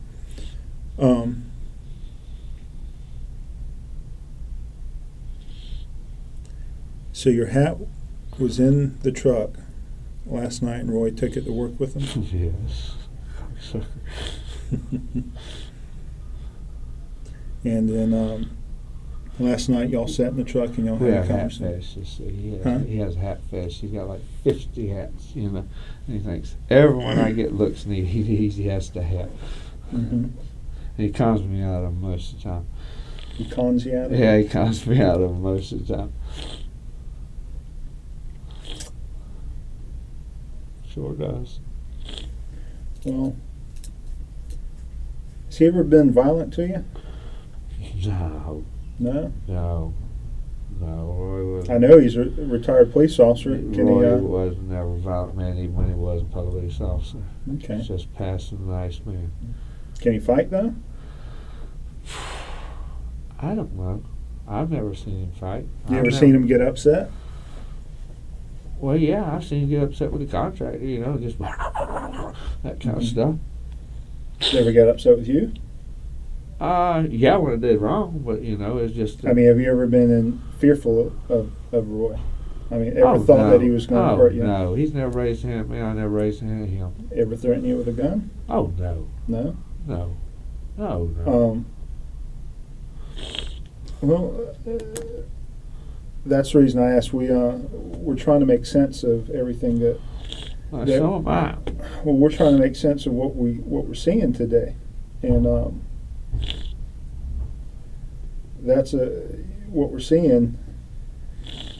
S2: So your hat was in the truck last night, and Roy took it to work with him?
S3: Yes. So,
S2: And then last night y'all sat in the truck and y'all
S3: we
S2: had a
S3: have hat
S2: conversation.
S3: fetish. You see.
S2: Huh?
S3: He has a hat fetish. He's got like 50 hats, you know. And he thinks everyone I get looks neat. He has to have.
S2: Mm-hmm.
S3: And he cons me out of them most of the time.
S2: He cons you out of it?
S3: Yeah, he cons me out of them most of the time. Sure does.
S2: Well, has he ever been violent to you?
S3: No,
S2: No?
S3: no, no. Roy was.
S2: I know he's a retired police officer. Can
S3: Roy
S2: he,
S3: was never a violent man, even when he was a police officer.
S2: okay.
S3: He's just passing nice man.
S2: Can he fight, though?
S3: I don't know. I've never seen him fight.
S2: You
S3: I've
S2: ever seen him get upset?
S3: Well, yeah, I've seen him get upset with the contractor, you know, just that kind of stuff.
S2: Ever get upset with you?
S3: Yeah, when I did wrong, but, you know, it's just...
S2: I mean, have you ever been fearful of Roy? I mean, ever thought
S3: no.
S2: that he was going to hurt you?
S3: No, he's never raised a hand at me. I never raised a hand at him.
S2: Ever threaten you with a gun?
S3: Oh, no.
S2: No?
S3: No. No.
S2: Well, that's the reason I asked. We're trying to make sense of everything that.
S3: Well, so am I.
S2: Well, we're trying to make sense of what we're seeing today, and that's what we're seeing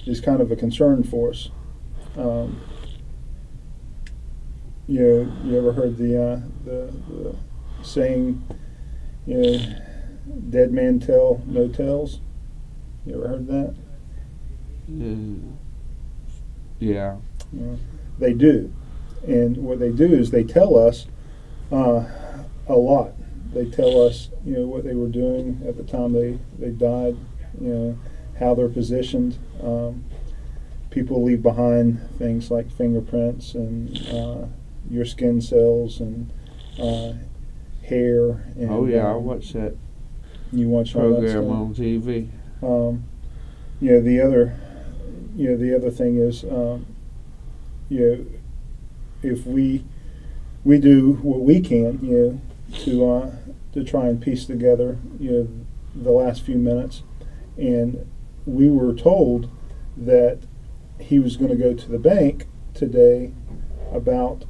S2: is kind of a concern for us. You ever heard the saying, dead man tell no tales? You ever heard that?
S3: Yeah.
S2: They do. And what they do is they tell us a lot. They tell us, what they were doing at the time they died, how they're positioned. People leave behind things like fingerprints and your skin cells and hair. And,
S3: oh, yeah, I watch that
S2: you watch all that
S3: program
S2: stuff
S3: on TV.
S2: The other thing is, if we do what we can, to try and piece together, the last few minutes, and we were told that he was going to go to the bank today about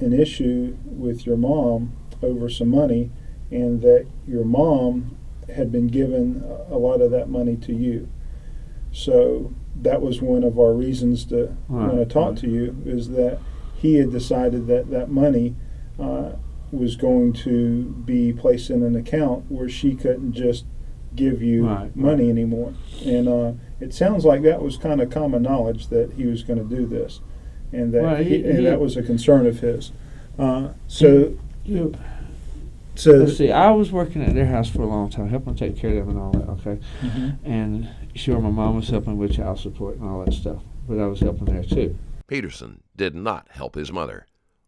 S2: an issue with your mom over some money, and that your mom had been given a lot of that money to you. So that was one of our reasons to want to talk to you, is that he had decided that money was going to be placed in an account where she couldn't just give you money anymore. And it sounds like that was kind of common knowledge that he was going to do this, and that that was a concern of his. So
S3: let's see, I was working at their house for a long time, helping take care of them and all that, okay?
S2: Mm-hmm.
S3: And sure, my mom was helping with child support and all that stuff, but I was helping there too.
S1: Peterson did not help his mother,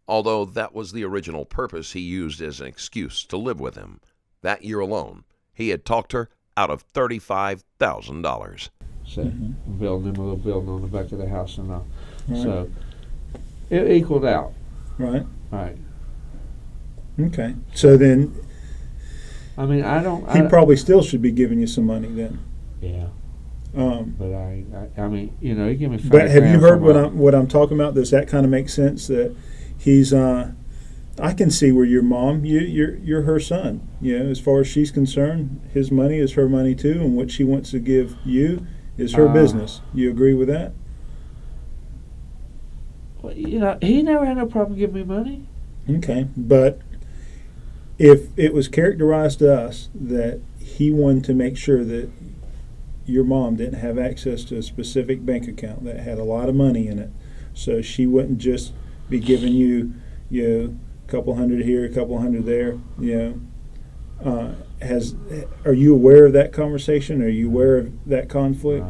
S1: although that was the original purpose he used as an excuse to live with him. That year alone, he had talked her out of $35,000.
S3: So, building them a little building on the back of the house and all.
S2: Right.
S3: So, it equaled out.
S2: Right.
S3: Right.
S2: Okay. So then,
S3: I mean,
S2: he probably still should be giving you some money then.
S3: Yeah. But I mean, he gave me $5,000.
S2: But have you heard what I'm talking about? Does that kind of make sense? That he's, I can see where your mom, you're her son. As far as she's concerned, his money is her money too, and what she wants to give you is her business. You agree with that?
S3: Well, he never had no problem giving me money.
S2: Okay, but if it was characterized to us that he wanted to make sure that your mom didn't have access to a specific bank account that had a lot of money in it, so she wouldn't just be giving you, a couple hundred here, a couple hundred there, are you aware of that conversation? Are you aware of that conflict?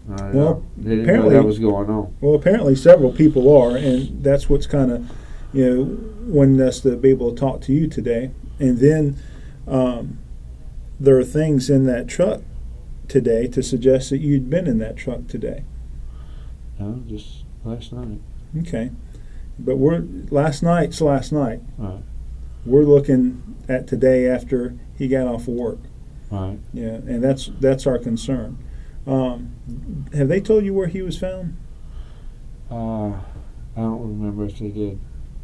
S3: No.
S2: Well,
S3: they didn't
S2: apparently
S3: know that was going on.
S2: Well, apparently several people are, and that's what's kind of, wanting us to be able to talk to you today. And then there are things in that truck today to suggest that you'd been in that truck today.
S3: No, just last night.
S2: Okay. But last night's last night.
S3: Right.
S2: We're looking at today after he got off of work.
S3: Right.
S2: Yeah, and that's our concern. Have they told you where he was found?
S3: I don't remember if they did.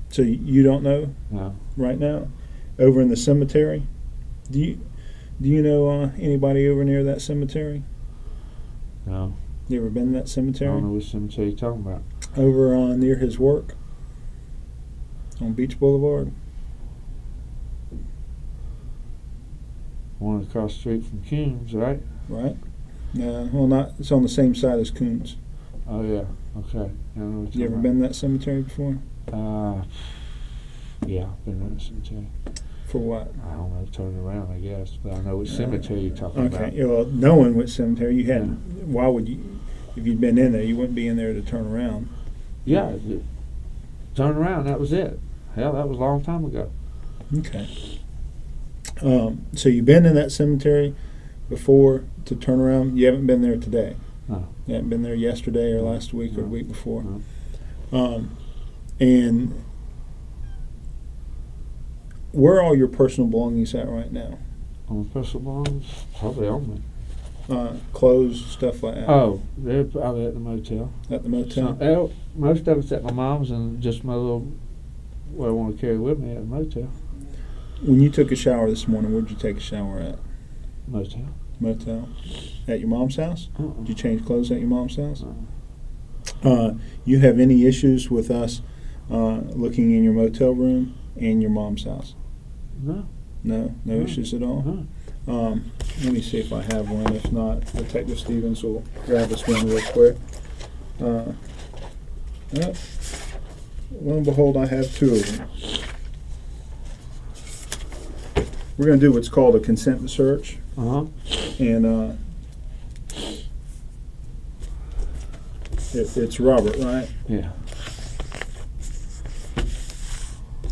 S2: So you don't know
S3: No.
S2: right now? Over in the cemetery? Do you know anybody over near that cemetery?
S3: No.
S2: You ever been to that
S3: I
S2: cemetery?
S3: don't know which cemetery you're talking about.
S2: Over near his work on Beach Boulevard.
S3: One across the street from Coons, right?
S2: Right? No, well, not. It's on the same side as Coons.
S3: Oh, yeah. Okay. I know what
S2: You
S3: you're
S2: ever
S3: talking
S2: been to that cemetery before?
S3: about. Yeah, I've been in the cemetery.
S2: For what?
S3: I don't know, turn around, I guess. But I know which cemetery you're talking about.
S2: Okay. Yeah, well, knowing which cemetery you hadn't, why would you? If you'd been in there, you wouldn't be in there to turn around.
S3: Yeah, turn around, that was it. Hell, that was a long time ago.
S2: Okay. So you've been in that cemetery before to turn around. You haven't been there today.
S3: No.
S2: You haven't been there yesterday or last week or the
S3: No.
S2: week before.
S3: No.
S2: And where are all your personal belongings at right now?
S3: On the personal belongings? Probably on me.
S2: Clothes, stuff like that.
S3: Oh, they're probably at the motel.
S2: At the motel.
S3: Most of it's at my mom's and just my little, what I want to carry with me at the motel.
S2: When you took a shower this morning, where'd you take a shower at?
S3: Motel.
S2: Motel. At your mom's house?
S3: Uh-uh.
S2: Did you change clothes at your mom's house?
S3: Uh-uh.
S2: You have any issues with us looking in your motel room and your mom's house?
S3: No.
S2: No
S3: No.
S2: issues at all?
S3: No.
S2: Let me see if I have one. If not, Detective Stevens will grab us one real quick. Lo and behold, I have two of them. We're going to do what's called a consent to search.
S3: Uh-huh.
S2: And it's Robert, right?
S3: Yeah.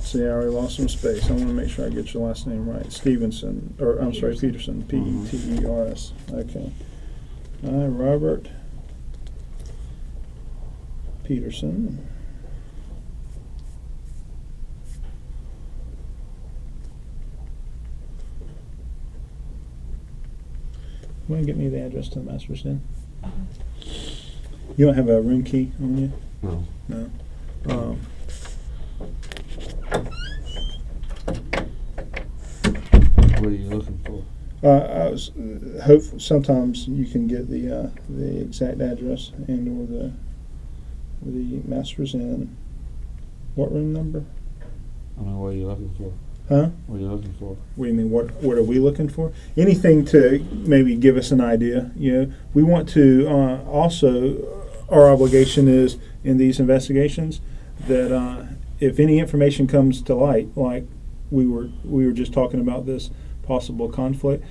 S2: See, I already lost some space. I want to make sure I get your last name right. Stevenson, or I'm sorry, Peterson. Peters. Okay. Robert Peterson. You want to get me the address to the master's den? You don't have a room key on you?
S3: No.
S2: No.
S3: What are you looking for?
S2: I was hope sometimes you can get the exact address and or the master's in. What room number?
S3: I mean, what are you looking for?
S2: Huh?
S3: What are you looking for?
S2: What do you mean? What are we looking for? Anything to maybe give us an idea. You know, we want to also. Our obligation is in these investigations that if any information comes to light, like we were just talking about this possible conflict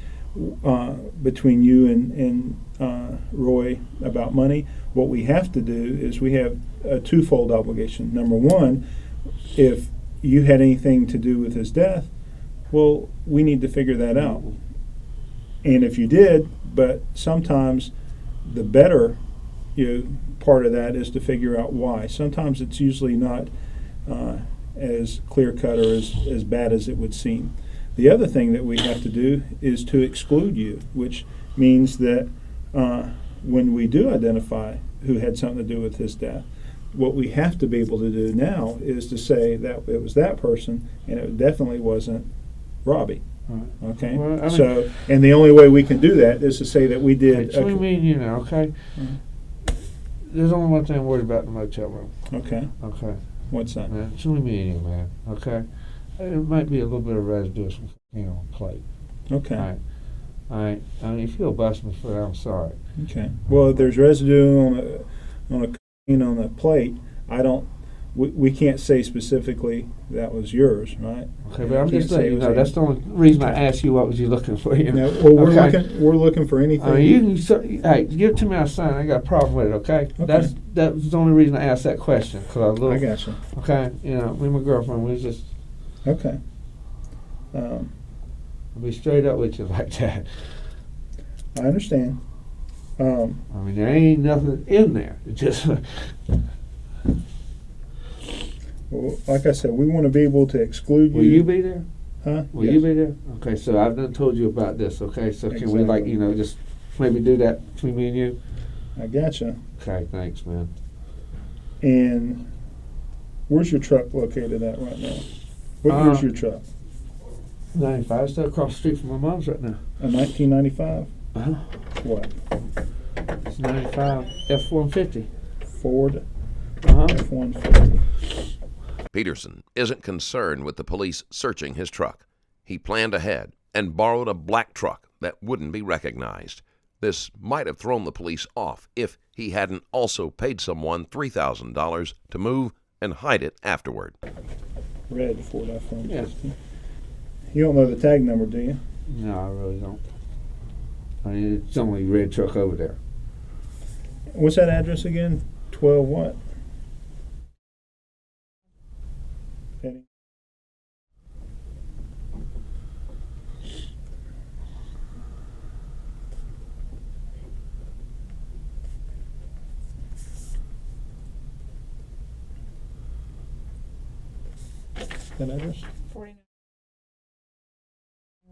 S2: between you and Roy about money, what we have to do is we have a twofold obligation. Number one, if you had anything to do with his death, well, we need to figure that out. And if you did, but sometimes the better part of that is to figure out why. Sometimes it's usually not as clear cut or as bad as it would seem. The other thing that we have to do is to exclude you, which means that when we do identify who had something to do with his death, what we have to be able to do now is to say that it was that person and it definitely wasn't Robbie.
S3: Right.
S2: Okay?
S3: Well, I mean,
S2: so, and the only way we can do that is to say that we did.
S3: It's between me and you now, okay?
S2: Mhm.
S3: There's only one thing I'm worried about in the motel room.
S2: Okay.
S3: Okay.
S2: What's that?
S3: Man, it's only me and you, man. Okay? It might be a little bit of residue from on the plate.
S2: Okay.
S3: All right. I mean, if you'll bust me for that, I'm sorry.
S2: Okay. Well, if there's residue on the plate, we can't say specifically that was yours, right?
S3: Okay, but I'm
S2: Can't
S3: just
S2: say
S3: letting
S2: it
S3: you
S2: was
S3: know. That's the only reason I asked you what was you looking for. You know?
S2: No, well,
S3: Okay.
S2: we're looking for anything.
S3: I mean, hey, give it to me. I sign. I ain't got a problem with it. Okay.
S2: Okay.
S3: That was the only reason I asked that question because I was a little.
S2: I got you.
S3: Okay. You know, me and my girlfriend, we was just.
S2: Okay.
S3: I'll be straight up with you like that.
S2: I understand.
S3: I mean, there ain't nothing in there. It just
S2: Well, like I said, we want to be able to exclude you.
S3: Will you be there?
S2: Huh?
S3: Will
S2: Yes.
S3: you be there? Okay, so I've done told you about this. Okay, so can we
S2: Exactly.
S3: just maybe do that between me and you?
S2: I gotcha.
S3: Okay, thanks, man.
S2: And where's your truck located at right now? What year's your truck?
S3: 95, still across the street from my mom's right now.
S2: A 1995?
S3: Uh-huh.
S2: What?
S3: It's 95 F-150.
S2: Ford
S3: Uh-huh.
S2: F-150.
S1: Peterson isn't concerned with the police searching his truck. He planned ahead and borrowed a black truck that wouldn't be recognized. This might have thrown the police off if he hadn't also paid someone $3,000 to move and hide it afterward.
S2: Red Ford F-150.
S3: Yeah.
S2: You don't know the tag number, do you?
S3: No, I really don't. I mean, it's only a red truck over there.
S2: What's that address again? 12 what? Penny. That address?
S4: 49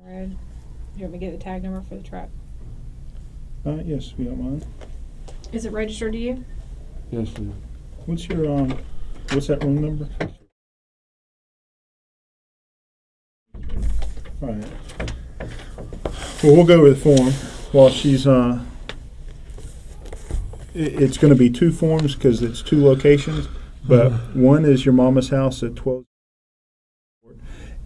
S4: red. You want me to get the tag number for the truck?
S2: Yes, if you don't mind.
S4: Is it registered to you?
S3: Yes, ma'am.
S2: What's your what's that room number? All right. Well, we'll go over the form while she's it's going to be two forms because it's two locations, but one is your mama's house at 12,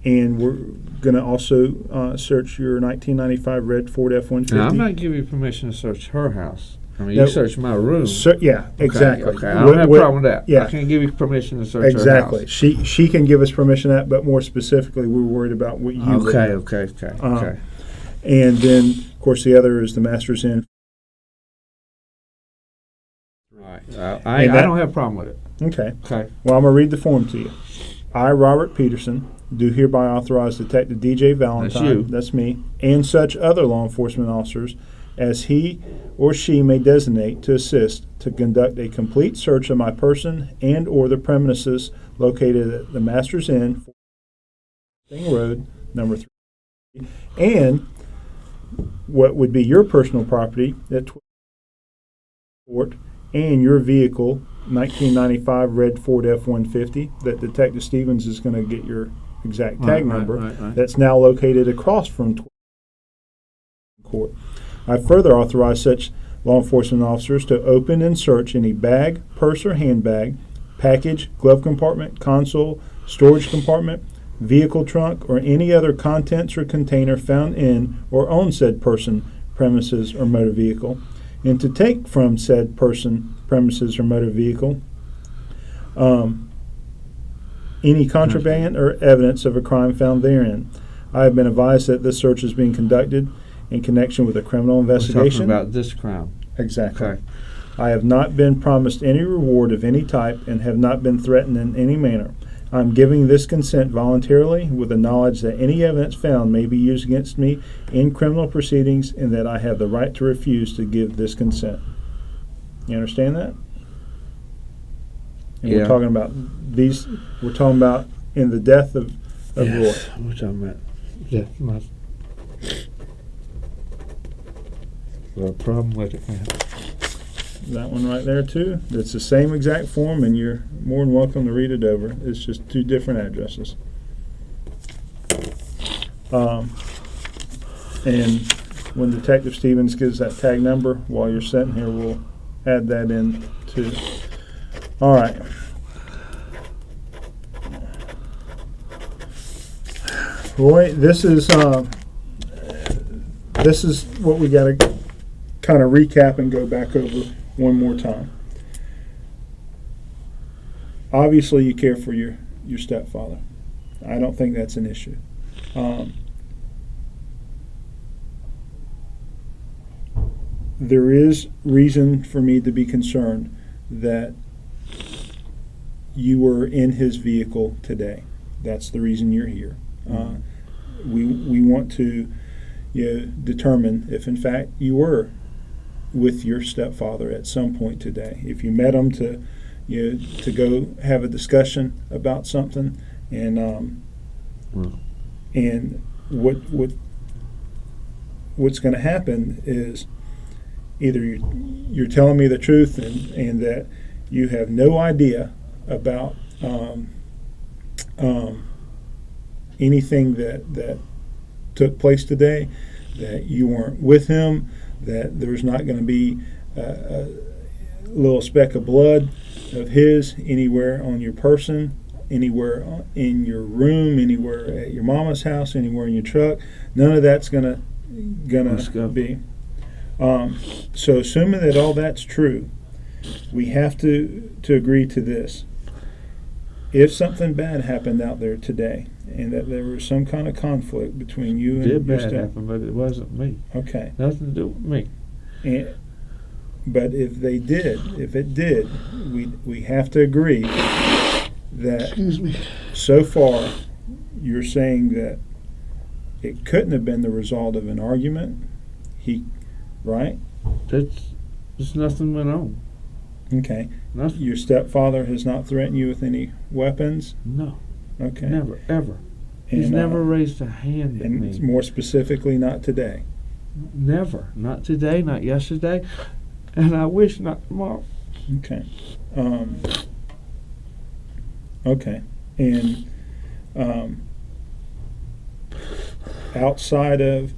S2: and we're going to also search your 1995 red Ford F-150.
S3: Now, I'm not giving you permission to search her house. I mean,
S2: No.
S3: you search my room.
S2: Yeah, exactly.
S3: Okay, I don't have a problem with that.
S2: Yeah.
S3: I can't give you permission to search her
S2: Exactly.
S3: house.
S2: She can give us permission to that, but more specifically, we're worried about what you live in.
S3: Okay.
S2: And then, of course, the other is the Master's Inn.
S3: Right. I don't have a problem with it.
S2: Okay.
S3: Okay.
S2: Well, I'm going to read the form to you. I, Robert Peterson, do hereby authorize Detective DJ Valentine,
S3: That's you.
S2: that's me, and such other law enforcement officers as he or she may designate to assist to conduct a complete search of my person and or the premises located at the Master's Inn, Road, number 3, and what would be your personal property at 12 Fort and your vehicle, 1995 red Ford F-150, that Detective Stevens is going to get your exact tag number.
S3: Right.
S2: That's now located across from 12 Court. I further authorize such law enforcement officers to open and search any bag, purse, or handbag, package, glove compartment, console, storage compartment, vehicle trunk, or any other contents or container found in or on said person, premises, or motor vehicle, and to take from said person, premises, or motor vehicle any contraband or evidence of a crime found therein. I have been advised that this search is being conducted in connection with a criminal
S3: We're
S2: investigation.
S3: talking about this crime.
S2: Exactly.
S3: Okay.
S2: I have not been promised any reward of any type and have not been threatened in any manner. I am giving this consent voluntarily with the knowledge that any evidence found may be used against me in criminal proceedings and that I have the right to refuse to give this consent. You understand that? And
S3: Yeah.
S2: we're talking about in the death of Roy.
S3: Yes, we're talking about a problem with it, man.
S2: That one right there too. It's the same exact form, and you're more than welcome to read it over. It's just two different addresses. And when Detective Stevens gives that tag number while you're sitting here, we'll add that in too. All right. Roy, this is what we got to kind of recap and go back over one more time. Obviously, you care for your stepfather. I don't think that's an issue. There is reason for me to be concerned that you were in his vehicle today. That's the reason you're here. We want to determine if in fact you were with your stepfather at some point today. If you met him to go have a discussion about something, and what's going to happen is either you're telling me the truth and that you have no idea about anything that took place today, that you weren't with him, that there's not going to be a little speck of blood of his anywhere on your person, anywhere in your room, anywhere at your mama's house, anywhere in your truck. None of that's gonna be. So assuming that all that's true, we have to agree to this. If something bad happened out there today, and that there was some kind of conflict between you and your
S3: bad happen, but it wasn't me.
S2: Okay.
S3: Nothing to do with me.
S2: But if it did, we have to agree that.
S3: Excuse me.
S2: So far, you're saying that it couldn't have been the result of an argument. Right?
S3: There's nothing went on.
S2: Okay.
S3: Nothing.
S2: Your stepfather has not threatened you with any weapons?
S3: No.
S2: Okay.
S3: Never, ever. He's never raised a hand at me.
S2: And more specifically, not today?
S3: Never. Not today, not yesterday, and I wish not tomorrow.
S2: Okay. Okay. And outside of,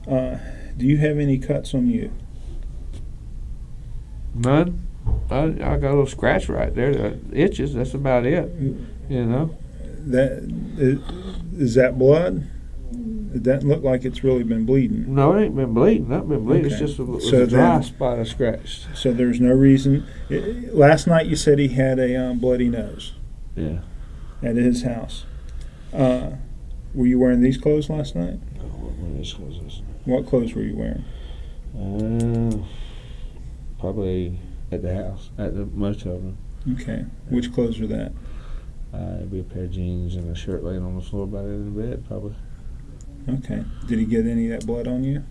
S2: do you have any cuts on you?
S3: None. I got a little scratch right there that itches. That's about it. You know.
S2: Is that blood? It doesn't look like it's really been bleeding.
S3: No, it ain't been bleeding. Not been bleeding.
S2: Okay.
S3: It's just a dry spot I scratched.
S2: So there's no reason. Last night you said he had a bloody nose.
S3: Yeah.
S2: At his house. Were you wearing these clothes last night?
S3: No, what these clothes last night?
S2: What clothes were you wearing?
S3: Probably at the house, at the motel room.
S2: Okay. Which clothes are that?
S3: It'd be a pair of jeans and a shirt laying on the floor by the end of the bed, probably.
S2: Okay. Did he get any of that blood on you?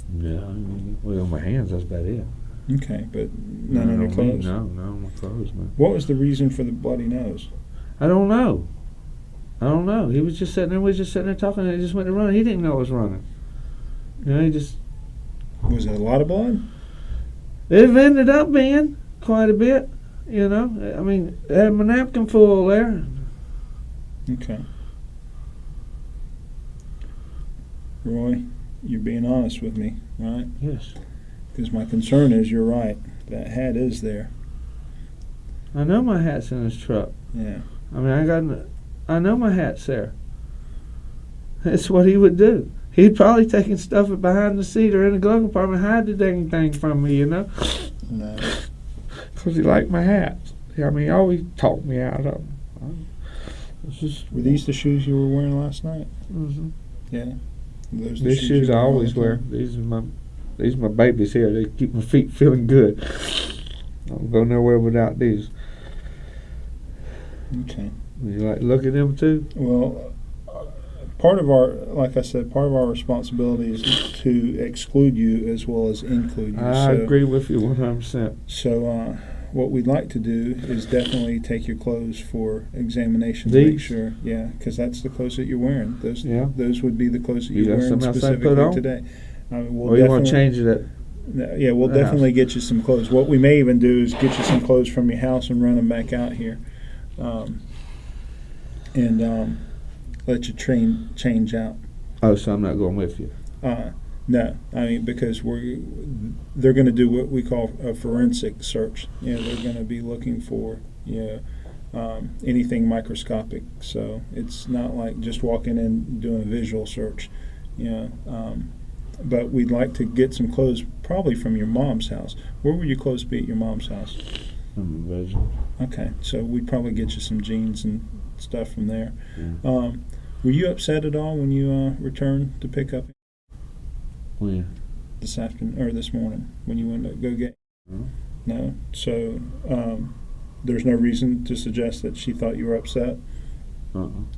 S3: No, well, on my hands, that's about it.
S2: Okay, but none on your clothes?
S3: No, on my clothes, no.
S2: What was the reason for the bloody nose?
S3: I don't know. He was just sitting there, we was just sitting there talking, and he just went to run. He didn't know I was running. You know, he just...
S2: Was it a lot of blood?
S3: It ended up being quite a bit, you know. I mean, I had my napkin full there.
S2: Okay. Roy, you're being honest with me, right?
S3: Yes.
S2: Because my concern is you're right. That hat is there.
S3: I know my hat's in his truck.
S2: Yeah.
S3: I mean, I know my hat's there. That's what he would do. He'd probably taken stuff behind the seat or in the glove compartment, hide the dang thing from me, you know?
S2: No.
S3: Because he liked my hats. I mean, he always talked me out of them.
S2: Were these the shoes you were wearing last night?
S3: Mm-hmm.
S2: Yeah.
S3: These shoes I always wear. These are my babies here. They keep my feet feeling good. I don't go nowhere without these.
S2: Okay.
S3: Would you like to look at them too?
S2: Well, part of our responsibility is to exclude you as well as include you.
S3: I agree with you 100%.
S2: So what we'd like to do is definitely take your clothes for examination to
S3: These?
S2: make sure. Yeah, because that's the clothes that you're wearing. Those would be the clothes that
S3: You
S2: you're
S3: got
S2: wearing
S3: something else I
S2: specifically
S3: put on?
S2: today.
S3: Or you want to change it
S2: Yeah, we'll
S3: the
S2: definitely
S3: house?
S2: get you some clothes. What we may even do is get you some clothes from your house and run them back out here. Let you change out.
S3: Oh, so I'm not going with you.
S2: No, I mean, because they're going to do what we call a forensic search. They're going to be looking for anything microscopic. So it's not like just walking in and doing a visual search. But we'd like to get some clothes probably from your mom's house. Where would your clothes be at your mom's house?
S3: I'm a virgin.
S2: Okay, so we'd probably get you some jeans and stuff from there.
S3: Yeah.
S2: Were you upset at all when you returned to pick up
S3: When?
S2: this afternoon or this morning when you went to go get?
S3: No.
S2: No. So there's no reason to suggest that she thought you were upset.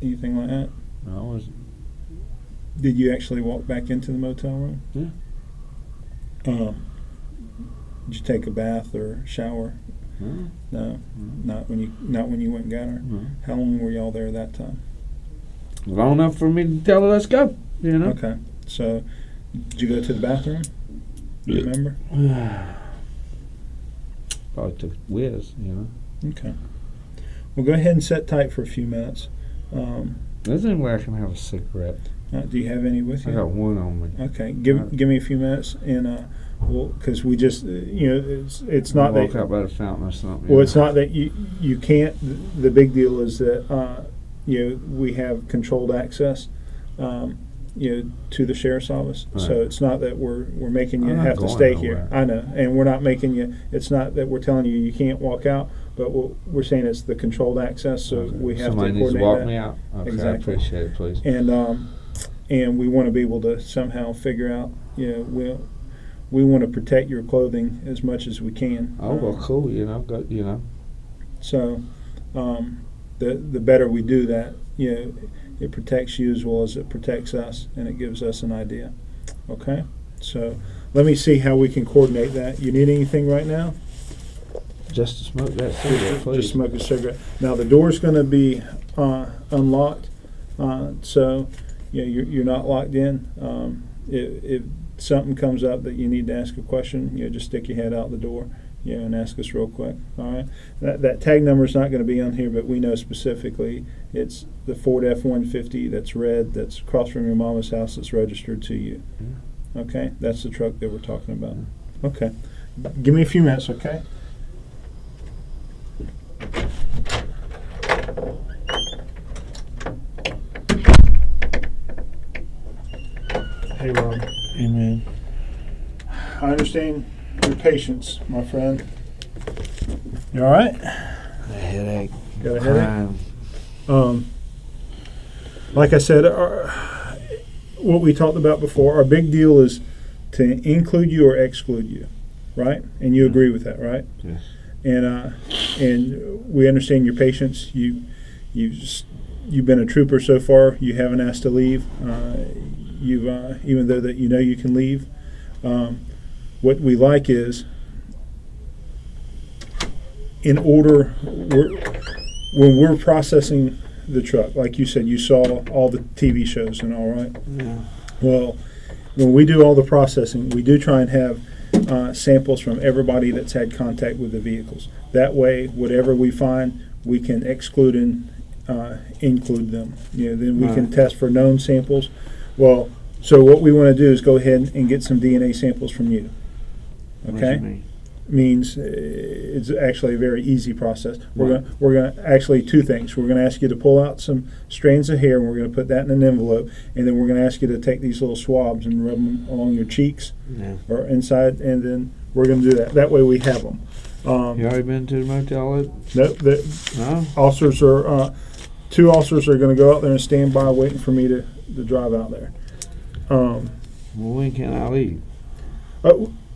S2: Anything like that?
S3: No, I wasn't.
S2: Did you actually walk back into the motel room?
S3: Yeah.
S2: Did you take a bath or shower?
S3: No.
S2: No, not when you went and got her.
S3: No.
S2: How long were y'all there that time?
S3: Long enough for me to tell her, let's go. You know.
S2: Okay, so did you go to the bathroom? Do you remember?
S3: Probably took a whiz, you know.
S2: Okay. Well, go ahead and sit tight for a few minutes.
S3: There's any way I can have a cigarette?
S2: Do you have any with you?
S3: I got one on me.
S2: Okay, give me a few minutes, and because we just it's not
S3: Walk
S2: that
S3: out by the fountain or something.
S2: well, it's not that you can't. The big deal is that we have controlled access, to the sheriff's office.
S3: Right.
S2: So it's not that we're making you
S3: I'm not
S2: have to
S3: going
S2: stay
S3: nowhere.
S2: here. I know, and we're not making you. It's not that we're telling you can't walk out, but we're saying it's the controlled access. So
S3: Okay.
S2: we have
S3: Somebody
S2: to
S3: needs to
S2: coordinate
S3: walk
S2: that.
S3: me out. Okay,
S2: Exactly.
S3: I appreciate it, please.
S2: And we want to be able to somehow figure out. We want to protect your clothing as much as we can.
S3: Oh, well, cool. You know, go, you know.
S2: So, the better we do that, it protects you as well as it protects us, and it gives us an idea. Okay? So, let me see how we can coordinate that. You need anything right now?
S3: Just to smoke that cigarette, please.
S2: Just smoke a cigarette. Now, the door's going to be unlocked, so you're not locked in. If something comes up that you need to ask a question, just stick your head out the door, and ask us real quick. All right. That tag number is not going to be on here, but we know specifically it's the Ford F-150 that's red, that's across from your mama's house, that's registered to you.
S3: Yeah.
S2: Okay. That's the truck that we're talking about. Okay. Give me a few minutes. Okay. Hey, Rob.
S3: Amen.
S2: I understand your patience, my friend. You all right?
S3: A headache.
S2: Got a headache? Like I said, what we talked about before, our big deal is to include you or exclude you, right? And you agree with that, right?
S3: Yes.
S2: And we understand your patience. You've been a trooper so far. You haven't asked to leave. Even though that you can leave. What we like is, in order, when we're processing the truck, like you said, you saw all the TV shows and all, right?
S3: Yeah.
S2: Well, when we do all the processing, we do try and have samples from everybody that's had contact with the vehicles. That way, whatever we find, we can exclude and include them. Then we can test for known samples. Well, so what we want to do is go ahead and get some DNA samples from you.
S3: What do
S2: Okay?
S3: you mean?
S2: Means it's actually a very easy process. We're going to actually two things. We're going to ask you to pull out some strands of hair, and we're going to put that in an envelope, and then we're going to ask you to take these little swabs and rub them along your cheeks
S3: Yeah.
S2: or inside, and then we're going to do that. That way we have them.
S3: You already been to the motel?
S2: No,
S3: No?
S2: officers are two officers are going to go out there and stand by waiting for me to drive out there.
S3: Well, when can I leave?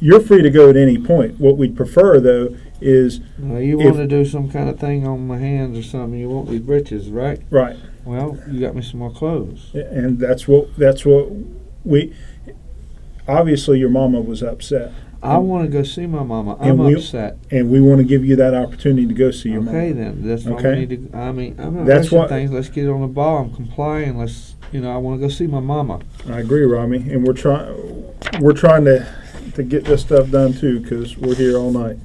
S2: You're free to go at any point. What we'd prefer, though, is
S3: You want to do some kind of thing on my hands or something. You want these britches, right?
S2: right,
S3: Well, you got me some more clothes.
S2: and that's what we. Obviously, your mama was upset,
S3: I want to go see my mama.
S2: And
S3: I'm upset.
S2: and we want to give you that opportunity to go see your
S3: Okay,
S2: mama.
S3: then. That's what
S2: Okay.
S3: we need to. I mean, I'm not
S2: That's
S3: rushing
S2: what-
S3: things. Let's get on the ball. I'm complying. Let's. I want to go see my mama.
S2: I agree, Romy, and we're trying to get this stuff done too, because we're here all night.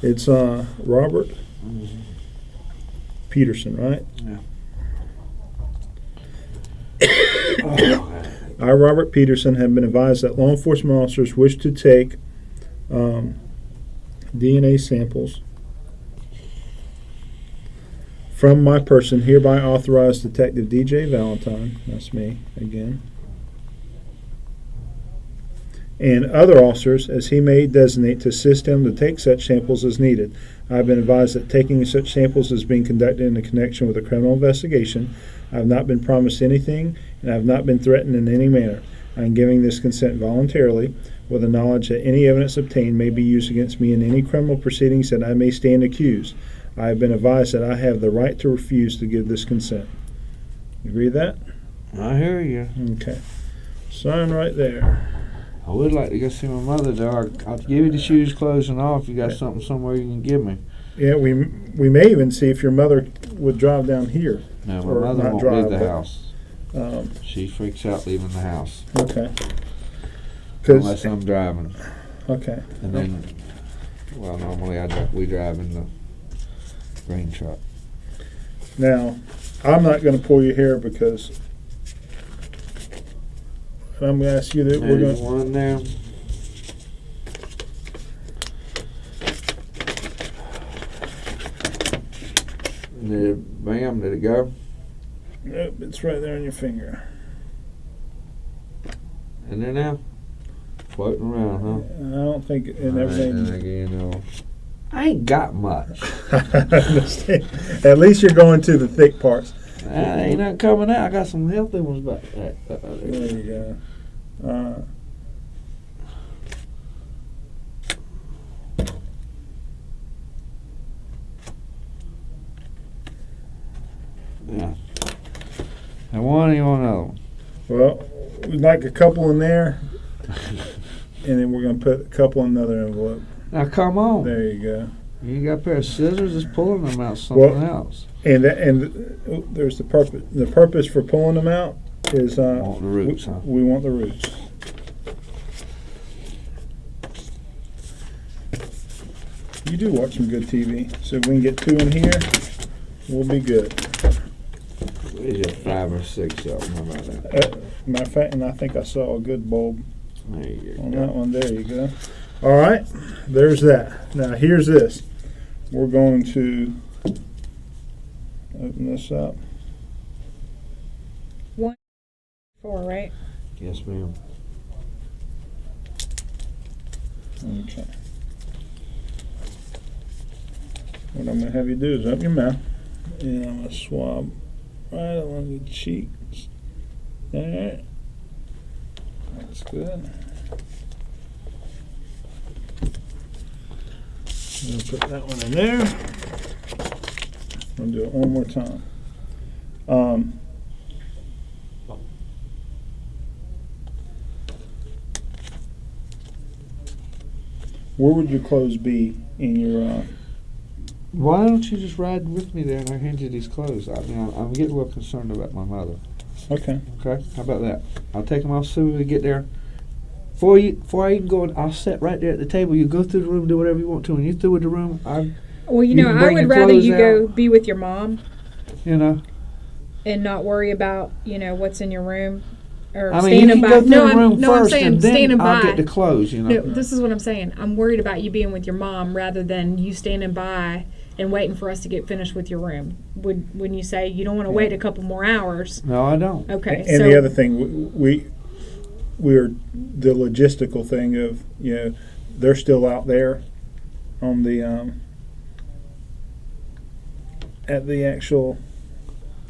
S2: It's Robert Peterson, right?
S3: Yeah.
S2: I, Robert Peterson, have been advised that law enforcement officers wish to take DNA samples from my person, hereby authorize Detective DJ Valentine, that's me again, and other officers as he may designate to assist him to take such samples as needed. I have been advised that taking such samples is being conducted in connection with a criminal investigation. I have not been promised anything, and I have not been threatened in any manner. I am giving this consent voluntarily, with the knowledge that any evidence obtained may be used against me in any criminal proceedings that I may stand accused. I have been advised that I have the right to refuse to give this consent. You agree with that?
S3: I hear you.
S2: Okay. Sign right there.
S3: I would like to go see my mother, though. I'll give you the shoes, clothes, and all if you got something somewhere you can give me.
S2: Yeah, we may even see if your mother would drive down here.
S3: No, my
S2: Or
S3: mother
S2: not
S3: won't
S2: drive,
S3: leave the
S2: but,
S3: house. She freaks out leaving the house.
S2: Okay.
S3: Unless I'm driving.
S2: Okay.
S3: And then, well, normally we drive in the green truck.
S2: Now, I'm not going to pull your hair because I'm going to ask you that we're
S3: There's
S2: going.
S3: one there. Bam, did it go?
S2: Nope, it's right there on your finger.
S3: In there now? Floating around, huh?
S2: I don't think and everything.
S3: I ain't got much.
S2: I understand. At least you're going to the thick parts.
S3: Ain't nothing coming out. I got some healthy ones back there.
S2: There you go.
S3: Yeah. And one and you want another one.
S2: Well, we'd like a couple in there, and then we're going to put a couple in another envelope.
S3: Now come on.
S2: There you go.
S3: You got a pair of scissors, just pulling them out something else.
S2: And there's the purpose. The purpose for pulling them out is
S3: Want the roots, huh?
S2: we want the roots. You do watch some good TV, so if we can get two in here, we'll be good.
S3: Where's your 5 or 6 of them? How about that?
S2: Matter of fact, and I think I saw a good bulb
S3: There you
S2: on
S3: go.
S2: that one. There you go. All right, there's that. Now here's this. We're going to open this up.
S4: 1, 4, right?
S3: Yes, ma'am.
S2: Okay. What I'm going to have you do is open your mouth, and I'm going to swab right along your cheeks. There. That's good. I'm going to put that one in there. I'm going to do it one more time. Where would your clothes be in your...
S3: Why don't you just ride with me there and I'll hand you these clothes? I mean, I'm getting a little concerned about my mother.
S2: Okay.
S3: Okay? How about that? I'll take them off as soon as we get there. Before I even go, I'll sit right there at the table. You go through the room, do whatever you want to. When you're through with the room,
S4: Well,
S3: You can
S4: I
S3: bring
S4: would
S3: your
S4: rather
S3: clothes
S4: you go be with your mom and not worry about, what's in your room. Or
S3: I mean, you
S4: standing
S3: can
S4: by.
S3: go through
S4: No,
S3: the room
S4: I'm
S3: first
S4: saying
S3: and then
S4: standing
S3: I'll
S4: by.
S3: get the clothes,
S4: No, this is what I'm saying. I'm worried about you being with your mom rather than you standing by and waiting for us to get finished with your room. When you say you don't want to wait a couple more hours?
S3: No, I don't.
S4: Okay.
S2: And the other thing, we're the logistical thing of, they're still out there on the at the actual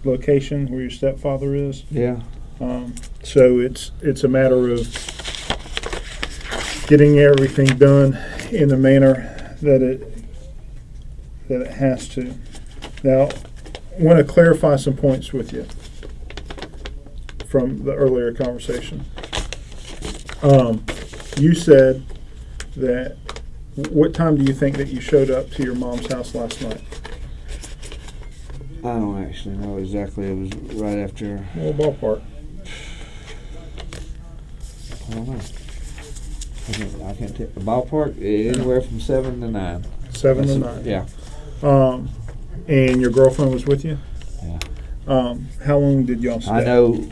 S2: location where your stepfather is.
S3: Yeah.
S2: So it's a matter of getting everything done in the manner that it has to. Now, I want to clarify some points with you from the earlier conversation. You said that, what time do you think that you showed up to your mom's house last night?
S3: I don't actually know exactly. It was right after.
S2: Well, ballpark.
S3: I don't know. I can't take the ballpark. Anywhere from 7 to 9.
S2: 7 to 9.
S3: Yeah.
S2: And your girlfriend was with you?
S3: Yeah.
S2: How long did y'all stay?
S3: I know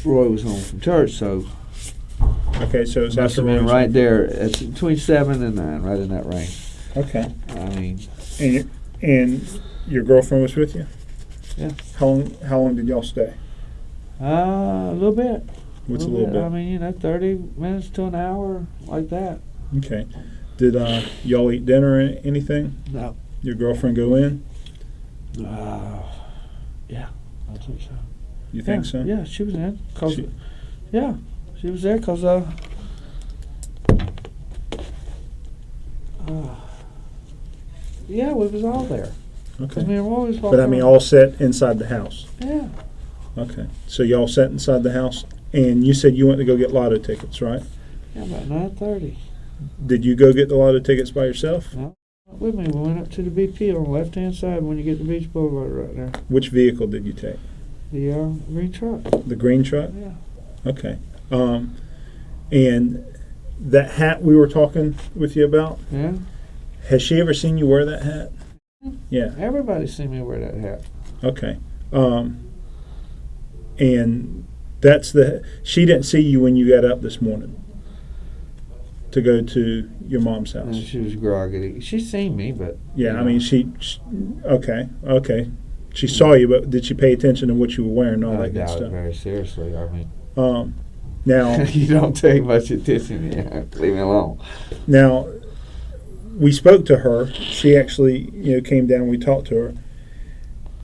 S3: Roy was home from church, so
S2: Okay, so it's
S3: must
S2: after
S3: have been
S2: Roy's-
S3: right there. It's between 7 and 9, right in that range.
S2: Okay.
S3: I mean,
S2: And your girlfriend was with you?
S3: Yeah.
S2: How long did y'all stay?
S3: a little bit.
S2: What's a little bit?
S3: I mean, 30 minutes to an hour, like that.
S2: Okay. Did y'all eat dinner or anything?
S3: No.
S2: Your girlfriend go in?
S3: Yeah, I think so.
S2: You think so?
S3: Yeah, she was in.
S2: She-
S3: Yeah, she was there because yeah, we was all there.
S2: Okay.
S3: I mean, we're always
S2: But I mean, all set inside the house?
S3: Yeah.
S2: Okay. So y'all sat inside the house And you said you went to go get lotto tickets, right?
S3: Yeah, about 9:30.
S2: Did you go get the lotto tickets by yourself?
S3: No, with me. We went up to the BP on the left-hand side when you get to Beach Boulevard right there.
S2: Which vehicle did you take?
S3: The green truck.
S2: The green truck?
S3: Yeah.
S2: Okay. And that hat we were talking with you about,
S3: Yeah.
S2: has she ever seen you wear that hat? Yeah.
S3: Everybody's seen me wear that hat.
S2: Okay. And that's she didn't see you when you got up this morning to go to your mom's house.
S3: And she was groggy. She's seen me, but
S2: Yeah, I mean, okay. She saw you, but did she pay attention to what you were wearing and all
S3: I
S2: that good
S3: doubt it
S2: stuff?
S3: very seriously. I mean,
S2: Now,
S3: you don't take much attention. Yeah, leave me alone.
S2: now, we spoke to her. She actually, came down. We talked to her.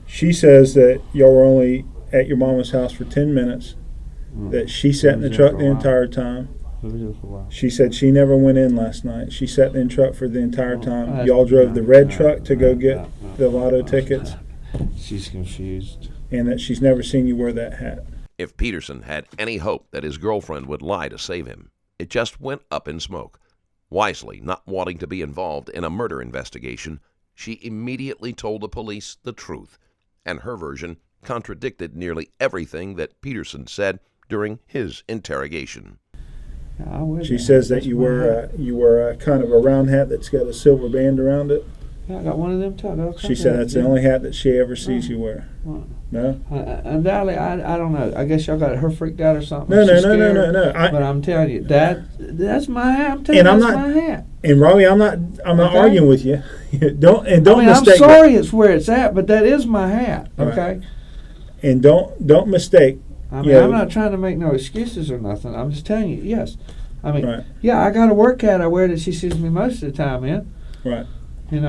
S2: She says that y'all were only at your mama's house for 10 minutes. That she sat in the truck the entire time. She said she never went in last night. She sat in the truck for the entire time. Y'all drove the red truck to go get the lotto tickets.
S3: She's confused.
S2: And that she's never seen you wear that hat.
S1: If Peterson had any hope that his girlfriend would lie to save him, it just went up in smoke. Wisely not wanting to be involved in a murder investigation, she immediately told the police the truth, and her version contradicted nearly everything that Peterson said during his interrogation.
S2: She says that you wear a kind of a round hat that's got a silver band around it.
S3: Yeah, I got one of them too.
S2: She said that's the only hat that she ever sees you wear. No?
S3: Undoubtedly, I don't know. I guess y'all got her freaked out or something.
S2: No.
S3: But I'm telling you, that's my hat. I'm telling you, that's my hat.
S2: And Robbie, I'm not arguing with you. don't mistake.
S3: I'm sorry it's where it's at, but that is my hat. Okay.
S2: Right. And don't mistake.
S3: I mean, I'm not trying to make no excuses or nothing. I'm just telling you, yes. I mean, yeah, I got a work hat I wear that she sees me most of the time in.
S2: Right.
S3: And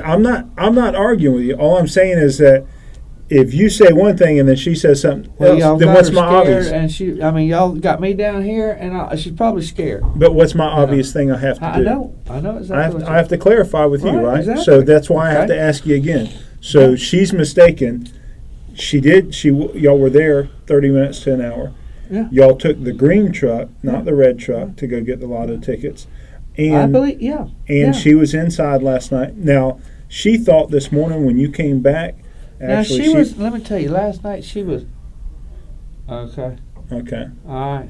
S2: I'm not arguing with you. All I'm saying is that if you say one thing and then she says something else, then what's my obvious?
S3: And y'all got me down here, and she's probably scared.
S2: But what's my obvious thing I have to do?
S3: I know exactly.
S2: I have to clarify with you, right?
S3: Exactly.
S2: So that's why I have to ask you again. So she's mistaken. Y'all were there 30 minutes to an hour.
S3: Yeah.
S2: Y'all took the green truck, not the red truck, to go get the lotto tickets. And,
S3: I believe, yeah.
S2: And she was inside last night. Now, she thought this morning when you came back, actually,
S3: let me tell you, last night she was, okay.
S2: Okay.
S3: All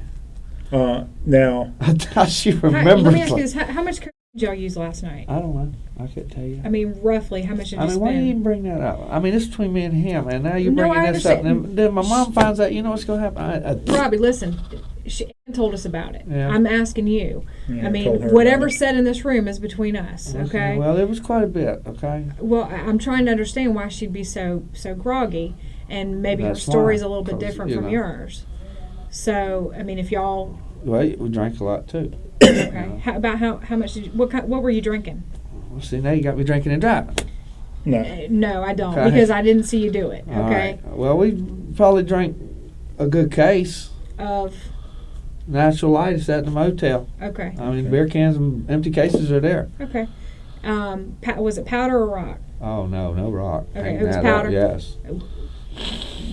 S2: right. Now.
S3: She remembers.
S4: Let me ask you this. How much cocaine did y'all use last night?
S3: I don't know. I couldn't tell you.
S4: I mean, roughly, how much did you spend?
S3: Why do you even bring that up? I mean, it's between me and him, and now you're bringing this up. And then my mom finds out, you know what's going to happen?
S4: Robbie, listen. She told us about it.
S3: Yeah.
S4: I'm asking you.
S2: Yeah,
S4: I mean, whatever's said in this room is between us, okay?
S3: Well, it was quite a bit, okay?
S4: Well, I'm trying to understand why she'd be so groggy, and maybe her story's a little bit different from yours. So, I mean, if y'all...
S3: Well, we drank a lot, too.
S4: Okay. How much did you... What were you drinking?
S3: Well, see, now you got me drinking and driving.
S2: No.
S4: No, I don't, because I didn't see you do it, okay?
S3: Right. Well, we probably drank a good case.
S4: Of...
S3: Natural Light is at the motel.
S4: Okay.
S3: I mean, beer cans and empty cases are there.
S4: Okay. Was it powder or rock?
S3: Oh, no rock.
S4: Okay, it was powder?
S3: Yes.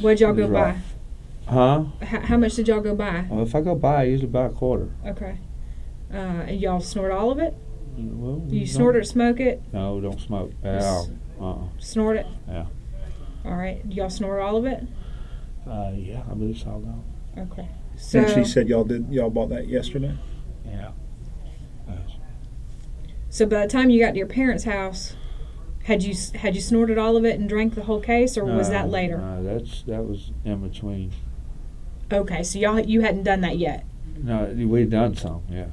S4: What'd y'all go buy?
S3: Huh?
S4: How much did y'all go buy?
S3: Well, if I go buy, I usually buy a quarter.
S4: Okay. And y'all snort all of it?
S3: Well,
S4: Do you snort it or smoke it?
S3: No, don't smoke.
S4: Snort it?
S3: Yeah.
S4: All right. Do y'all snort all of it?
S3: Yeah, I believe so.
S4: Okay. So,
S2: and she said y'all bought that yesterday?
S3: Yeah.
S4: So by the time you got to your parents' house, had you snorted all of it and drank the whole case, or was that later?
S3: No, that was in between.
S4: Okay, so you hadn't done that yet.
S3: No, we'd done some, yeah.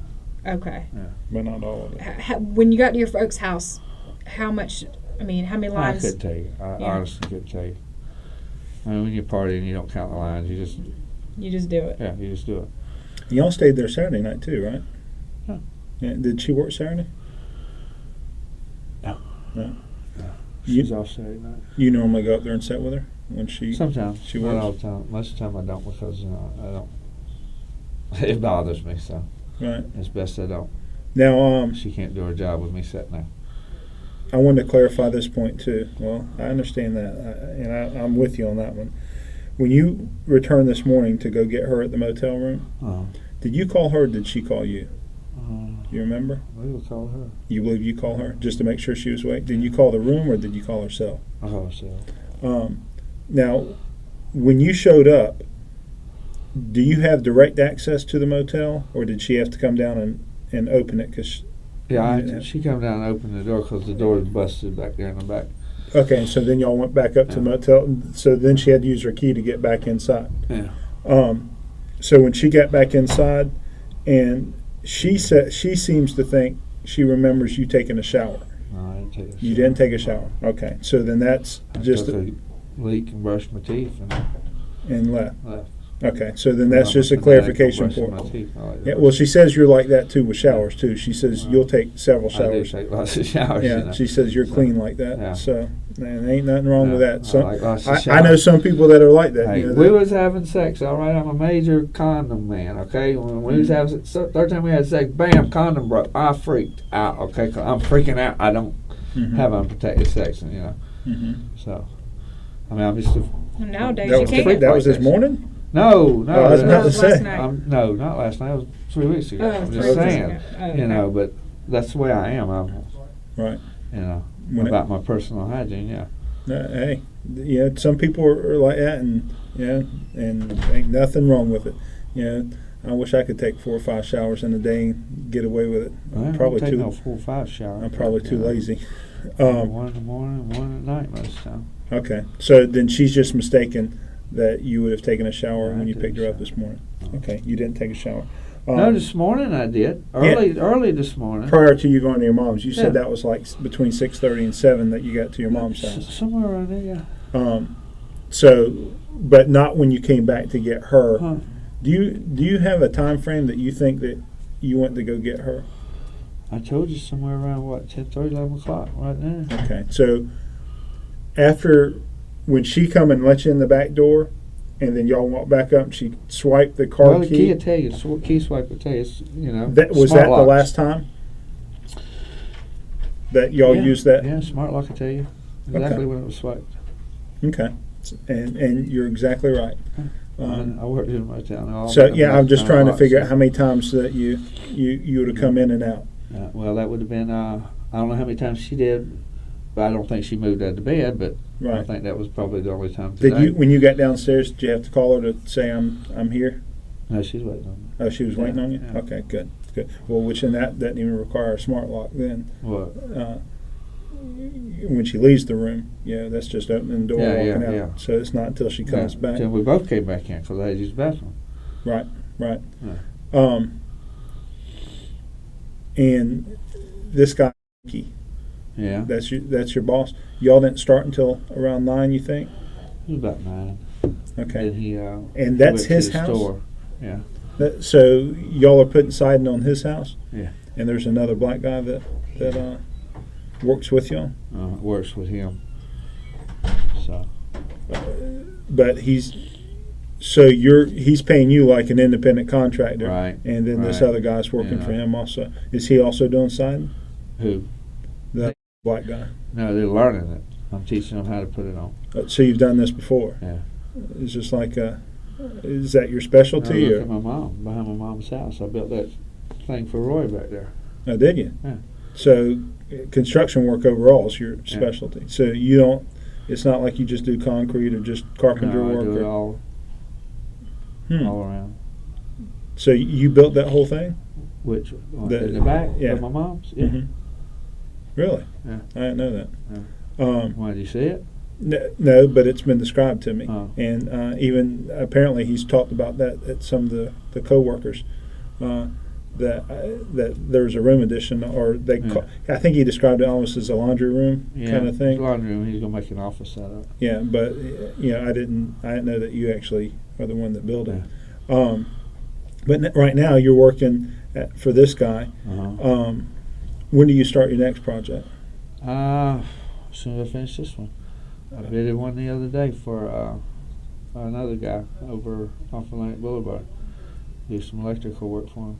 S4: Okay.
S3: Yeah.
S2: But not all of it.
S4: When you got to your folks' house, how much? I mean, how many lines?
S3: I couldn't tell you. I honestly couldn't tell you. I mean, when you're partying, you don't count the lines. You just do it. Yeah, you just do it.
S2: Y'all stayed there Saturday night too, right?
S3: Yeah.
S2: Did she work Saturday?
S3: No.
S2: No.
S3: She's off Saturday night.
S2: You normally go up there and sit with her when she?
S3: Sometimes.
S2: She works?
S3: Not all the time. Most of the time I don't because I don't. It bothers me, so.
S2: Right.
S3: It's best I don't.
S2: Now,
S3: she can't do her job with me sitting there.
S2: I wanted to clarify this point too. Well, I understand that, and I'm with you on that one. when you returned this morning to go get her at the motel room,
S3: Uh,
S2: did you call her or did she call you? Do you remember?
S3: we will call her.
S2: You believe you called her just to make sure she was awake? Did you call the room or did you call her cell?
S3: I call her cell.
S2: Now, when you showed up, do you have direct access to the motel, or did she have to come down and open it?
S3: She come down and opened the door because the door was busted back there in the back.
S2: Okay, so then y'all went back up to the motel. So then she had to use her key to get back inside.
S3: Yeah.
S2: So when she got back inside, and she seems to think she remembers you taking a shower.
S3: No, I didn't take a shower.
S2: You didn't take a shower. Okay, so then that's
S3: I
S2: just
S3: took a leak and brushed my teeth
S2: and left.
S3: left.
S2: Okay, so then that's just a
S3: Went back and
S2: clarification
S3: brushed my
S2: point.
S3: teeth. I like to
S2: Yeah,
S3: brush
S2: well, she says you're like that too with showers too. She says you'll take several
S3: I do
S2: showers.
S3: take lots of showers.
S2: Yeah,
S3: you know.
S2: she says you're
S3: So,
S2: clean like that.
S3: yeah.
S2: So, man, ain't nothing wrong with
S3: Yeah,
S2: that.
S3: I
S2: So,
S3: like lots of
S2: I know
S3: showers.
S2: some people that are like that.
S3: Hey,
S2: you know,
S3: we
S2: that-
S3: was having sex, all right. I'm a major condom man, okay. When we was having third time we had sex, bam, condom broke. I freaked out, okay. 'Cause I'm freaking out. I don't
S2: Mhm.
S3: have unprotected sex, you know.
S2: Mhm.
S3: So, I mean, I'm just
S4: And nowadays
S2: That
S4: you
S2: was,
S4: can't.
S2: that was this
S3: Like
S2: morning?
S3: no.
S2: Oh, I was
S4: No,
S2: about
S4: it
S2: to
S4: was
S2: say.
S4: last night.
S3: No, not last night. It was 3 weeks ago.
S4: Oh,
S3: I'm
S4: 3
S3: just
S4: weeks
S3: saying,
S4: ago. Oh,
S3: you
S4: okay.
S3: know. But that's the way I am. I'm,
S2: Right.
S3: you know,
S2: When it-
S3: about my personal hygiene. Yeah.
S2: Hey, you know, some people are like that, and and ain't nothing wrong with it. You know, I wish I could take 4 or 5 showers in a day and get away with it.
S3: Well,
S2: I'm probably
S3: I take
S2: too.
S3: no 4 or 5 showers.
S2: I'm probably
S3: but,
S2: too
S3: you know,
S2: lazy.
S3: one in the morning and one at night most of the time.
S2: Okay, so then she's just mistaken that you would have taken a shower
S3: No, I
S2: when you
S3: didn't
S2: picked her up
S3: shower.
S2: this morning.
S3: No.
S2: Okay, you didn't take a shower.
S3: No, this morning I did. Early this morning.
S2: Prior to you going to your mom's, you said
S3: Yeah.
S2: that was like between 6:30 and 7 that you got to your mom's house.
S3: Somewhere around there, yeah.
S2: So, but not when you came back to get her.
S3: Huh.
S2: Do you have a time frame that you think that you went to go get her?
S3: I told you somewhere around, what, 10:30, 11 o'clock, right there.
S2: Okay, so after when she come and let you in the back door, and then y'all walk back up, and she swiped the card
S3: Well, the key
S2: key.
S3: will tell you. Key swipe will tell you. It's, you know.
S2: Was
S3: smart
S2: that
S3: locks.
S2: the last time that y'all
S3: Yeah,
S2: used that?
S3: Yeah, smart lock will tell you exactly
S2: Okay.
S3: when it was swiped.
S2: Okay, and you're exactly right.
S3: I worked in a motel. Now,
S2: So yeah, I'm just trying to figure out
S3: how.
S2: how many times that you would have come in and out.
S3: Well, that would have been. I don't know how many times she did, but I don't think she moved out of bed. But I
S2: Right.
S3: think that was probably the only time today.
S2: Did you when you got downstairs? Did you have to call her to say I'm here?
S3: No, she's waiting on me.
S2: Oh, she was waiting on you.
S3: Yeah.
S2: Okay, good. Well, which in that doesn't even require a smart lock then.
S3: What?
S2: When she leaves the room, that's just opening the door,
S3: Yeah,
S2: walking out.
S3: yeah.
S2: So it's not until she comes back.
S3: Until we both came back in because I had to use the bathroom.
S2: Right.
S3: Yeah.
S2: And this guy, Mickey,
S3: Yeah.
S2: that's your boss. Y'all didn't start until around 9, you think?
S3: It was about 9.
S2: Okay.
S3: And he.
S2: And that's
S3: went to
S2: his
S3: the
S2: house?
S3: Store. Yeah.
S2: So y'all are putting siding on his house?
S3: Yeah.
S2: And there's another black guy that works with y'all?
S3: It works with him. So.
S2: But he's paying you like an independent contractor,
S3: Right.
S2: And then this
S3: right.
S2: other guy's working
S3: Yeah.
S2: for him also. Is he also doing siding?
S3: Who?
S2: The black guy.
S3: No, they're learning it. I'm teaching them how to put it on.
S2: So you've done this before?
S3: Yeah.
S2: It's just like is that your
S3: Now
S2: specialty
S3: look
S2: or?
S3: at my mom, behind my mom's house. I built that thing for Roy back there.
S2: Oh, did you?
S3: Yeah.
S2: So construction work overall is your specialty. So you don't. It's not like you just do concrete or just carpenter
S3: No, I
S2: work.
S3: do it
S2: or,
S3: all around.
S2: So you built that whole thing?
S3: Which
S2: The-
S3: in the back
S2: yeah.
S3: of my mom's? Yeah.
S2: Mhm. Really?
S3: Yeah.
S2: I didn't know that.
S3: Why, did you see it?
S2: No, but it's been described to me,
S3: Oh.
S2: and even apparently he's talked about that at some of the co-workers. That there's a room addition, or they.
S3: Yeah.
S2: I think he described it almost as a laundry room kind of thing.
S3: Laundry room. He's gonna make an office out of it.
S2: Yeah, but I didn't know that you actually are the one that built it. But right now you're working for this guy.
S3: Uh-huh.
S2: When do you start your next project?
S3: As soon as I finish this one, I bidded one the other day for another guy over off of Lake Boulevard. Do some electrical work for him.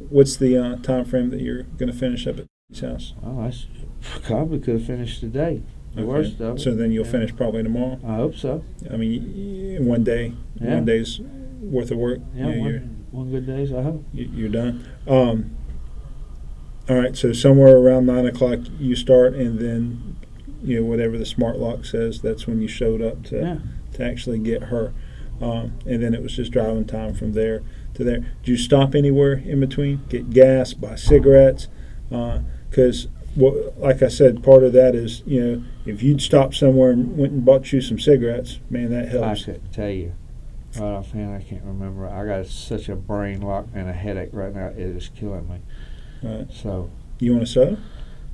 S2: What's the time frame that you're going to finish up at his house?
S3: Oh, I probably could have finished today. the worst of it.
S2: So then you'll
S3: Yeah.
S2: finish probably tomorrow.
S3: I hope so.
S2: I mean, one day,
S3: Yeah.
S2: one day's worth of work.
S3: Yeah,
S2: you're
S3: one good days, I hope.
S2: you're done. All right. So somewhere around 9 o'clock you start, and then whatever the smart lock says, that's when you showed up to actually get her. And then it was just driving time from there to there. Did you stop anywhere in between? Get gas, buy cigarettes? Because, like I said, part of that is, if you'd stopped somewhere and went and bought you some cigarettes, man, that
S3: I
S2: helps.
S3: couldn't tell you. Right offhand, I can't remember. I got such a brain lock and a headache right now. It is killing me.
S2: Right.
S3: So,
S2: You want a soda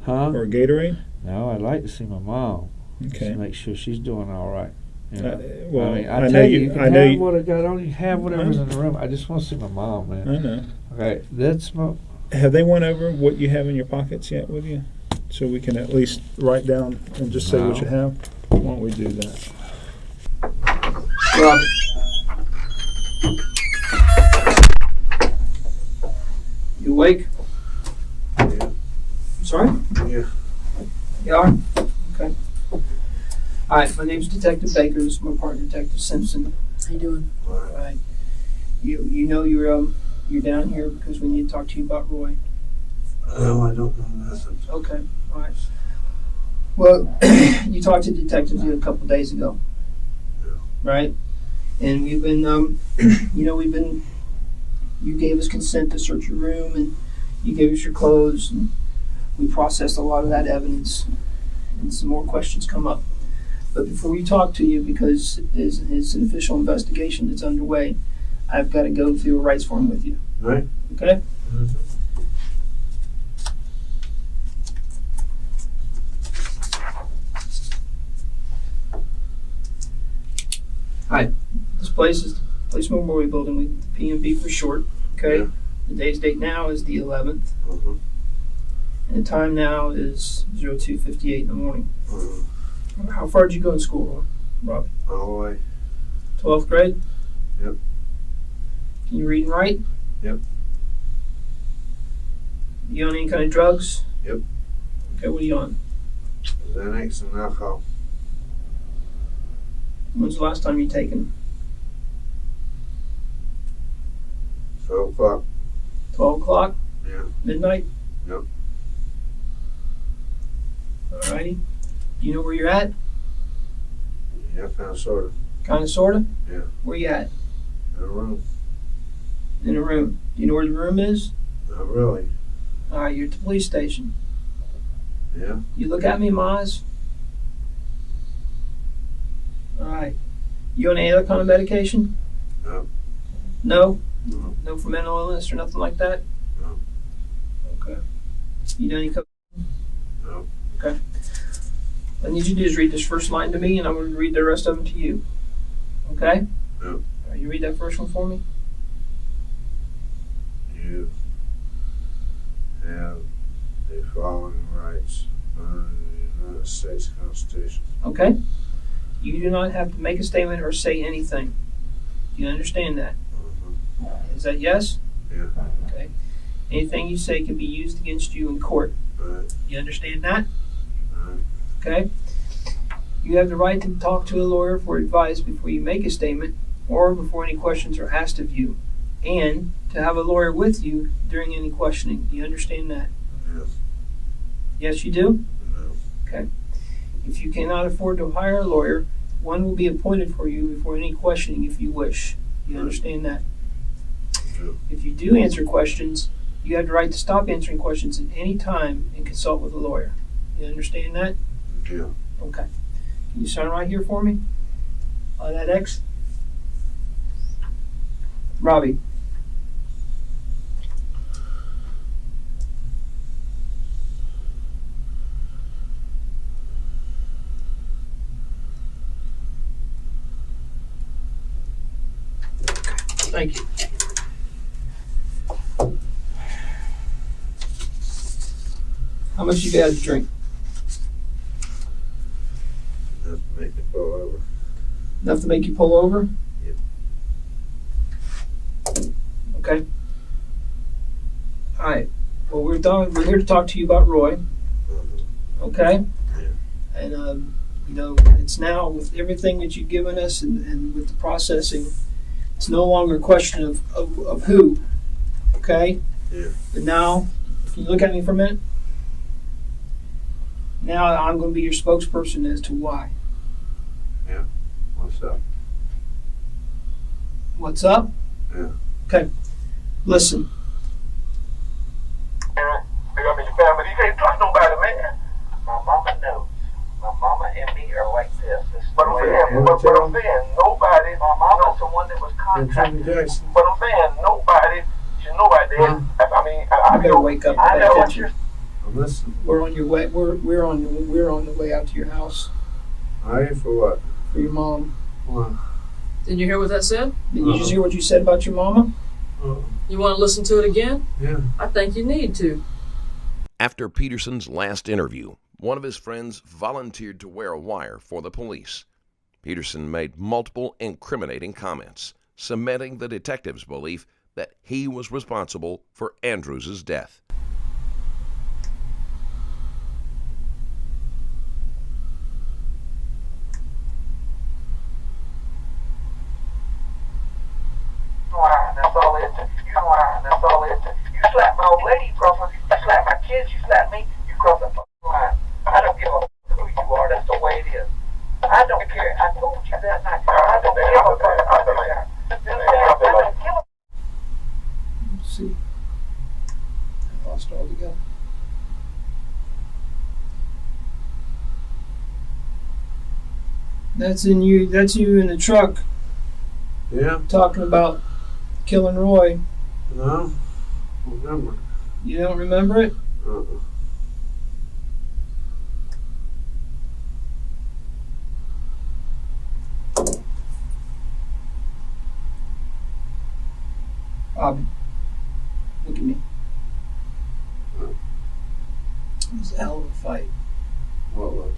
S3: huh?
S2: or a Gatorade?
S3: No, I'd like to see my mom.
S2: Okay.
S3: To make sure she's doing all right.
S2: Well,
S3: I mean,
S2: I
S3: I
S2: know
S3: tell
S2: you-
S3: you, you
S2: I
S3: can
S2: know
S3: have
S2: you-
S3: what I got on. You have whatever's in the room. I just want to see my mom, man.
S2: I know.
S3: Okay, that's my.
S2: Have they went over what you have in your pockets yet with you? So we can at least write down and just say what
S3: No.
S2: you have? Why don't we do that?
S5: Rob. You awake?
S3: Yeah.
S5: Sorry?
S3: Yeah.
S5: You are? Okay. Alright, my name's Detective Baker. This is my partner, Detective Simpson.
S6: How you doing?
S5: Alright. You know you're down here because we need to talk to you about Roy.
S6: No, I don't know nothing.
S5: Okay. Alright. Well, you talked to detectives a couple days ago.
S6: Yeah.
S5: Right? And we've been you gave us consent to search your room, and you gave us your clothes, and we processed a lot of that evidence, and some more questions come up. But before we talk to you, because it's an official investigation that's underway, I've got to go through a rights form with you.
S6: Right?
S5: Okay?
S6: Mm-hmm.
S5: Hi. This place is the Police Memorial Building, with the PMB for short. Okay?
S6: Yeah.
S5: The day's date now is the 11th,
S6: Mm-hmm.
S5: and the time now is 02:58 in the morning.
S6: Mm-hmm.
S5: How far did you go in school, Robbie?
S6: All the way.
S5: 12th grade?
S6: Yep.
S5: Can you read and write?
S6: Yep.
S5: You on any kind of drugs?
S6: Yep.
S5: Okay, what are you on?
S6: Xanax and alcohol.
S5: When's the last time you taken?
S6: 12 o'clock.
S5: 12 o'clock?
S6: Yeah.
S5: Midnight?
S6: Yep.
S5: Alrighty. Do you know where you're at?
S6: Yeah, kind of, sort of.
S5: Kinda, sorta?
S6: Yeah.
S5: Where you at?
S6: In a room.
S5: In a room. Do you know where the room is?
S6: Not really.
S5: Alright, you're at the police station.
S6: Yeah.
S5: You look at me, Maz. Alright. You on any other kind of medication?
S6: No.
S5: No?
S6: No.
S5: No for mental illness or nothing like that?
S6: No.
S5: Okay. You done any
S6: No.
S5: Okay. What I need you to do is read this first line to me, and I'm going to read the rest of them to you. Okay?
S6: No.
S5: All right, you read that first one for me?
S6: You have the following rights under the United States Constitution.
S5: Okay? You do not have to make a statement or say anything. Do you understand that?
S6: Mm-hmm.
S5: Is that yes?
S6: Yeah.
S5: Okay. Anything you say can be used against you in court.
S6: Right.
S5: You understand that?
S6: Right.
S5: Okay? You have the right to talk to a lawyer for advice before you make a statement or before any questions are asked of you, and to have a lawyer with you during any questioning. Do you understand that?
S6: Yes.
S5: Yes, you do?
S6: No.
S5: Okay. If you cannot afford to hire a lawyer, one will be appointed for you before any questioning if you wish. Do you understand that?
S6: No.
S5: If you do answer questions, you have the right to stop answering questions at any time and consult with a lawyer. You understand that?
S6: Yeah.
S5: Okay. Can you sign right here for me? On that X? Robbie. Thank you. How much you got to drink?
S6: Enough to make me pull over.
S5: Enough to make you pull over?
S6: Yep.
S5: Okay. All right. Well, we're here to talk to you about Roy.
S6: Mm-hmm.
S5: Okay.
S6: Yeah.
S5: And it's now with everything that you've given us and with the processing, it's no longer a question of who, okay?
S6: Yeah.
S5: But now, can you look at me for a minute? Now I'm going to be your spokesperson as to why.
S6: Yeah. What's up?
S5: What's up?
S6: Yeah.
S5: Okay. Listen.
S7: I mean, your family, you can't trust nobody, man. My mama knows. My mama and me are like this. But I'm saying, nobody, my mama's the one that was contacted. But I'm saying, nobody should know about that. I mean,
S5: I better wake up.
S7: I know what you're.
S6: I'm listening.
S5: We're on your way. We're on the way out to your house
S6: Are you for what?
S5: for your mom.
S6: What?
S8: Did you hear what that said?
S5: Did you just hear what you said about your mama?
S8: You want to listen to it again?
S6: Yeah.
S8: I think you need to.
S1: After Peterson's last interview, one of his friends volunteered to wear a wire for the police. Peterson made multiple incriminating comments, cementing the detective's belief that he was responsible for Andrews' death.
S7: That's all it is. That's all it is. You slap my old lady, you slap my kids, you slap me, you cross the line. I don't give a who you are. That's the way it is. I don't care. I told you that night. I don't give a
S5: Let's see. I lost all together. That's you in the truck
S6: Yeah.
S5: talking about killing Roy.
S6: No. Remember.
S5: You don't remember it? Bobby, look at me. It was a hell of a fight
S6: What was?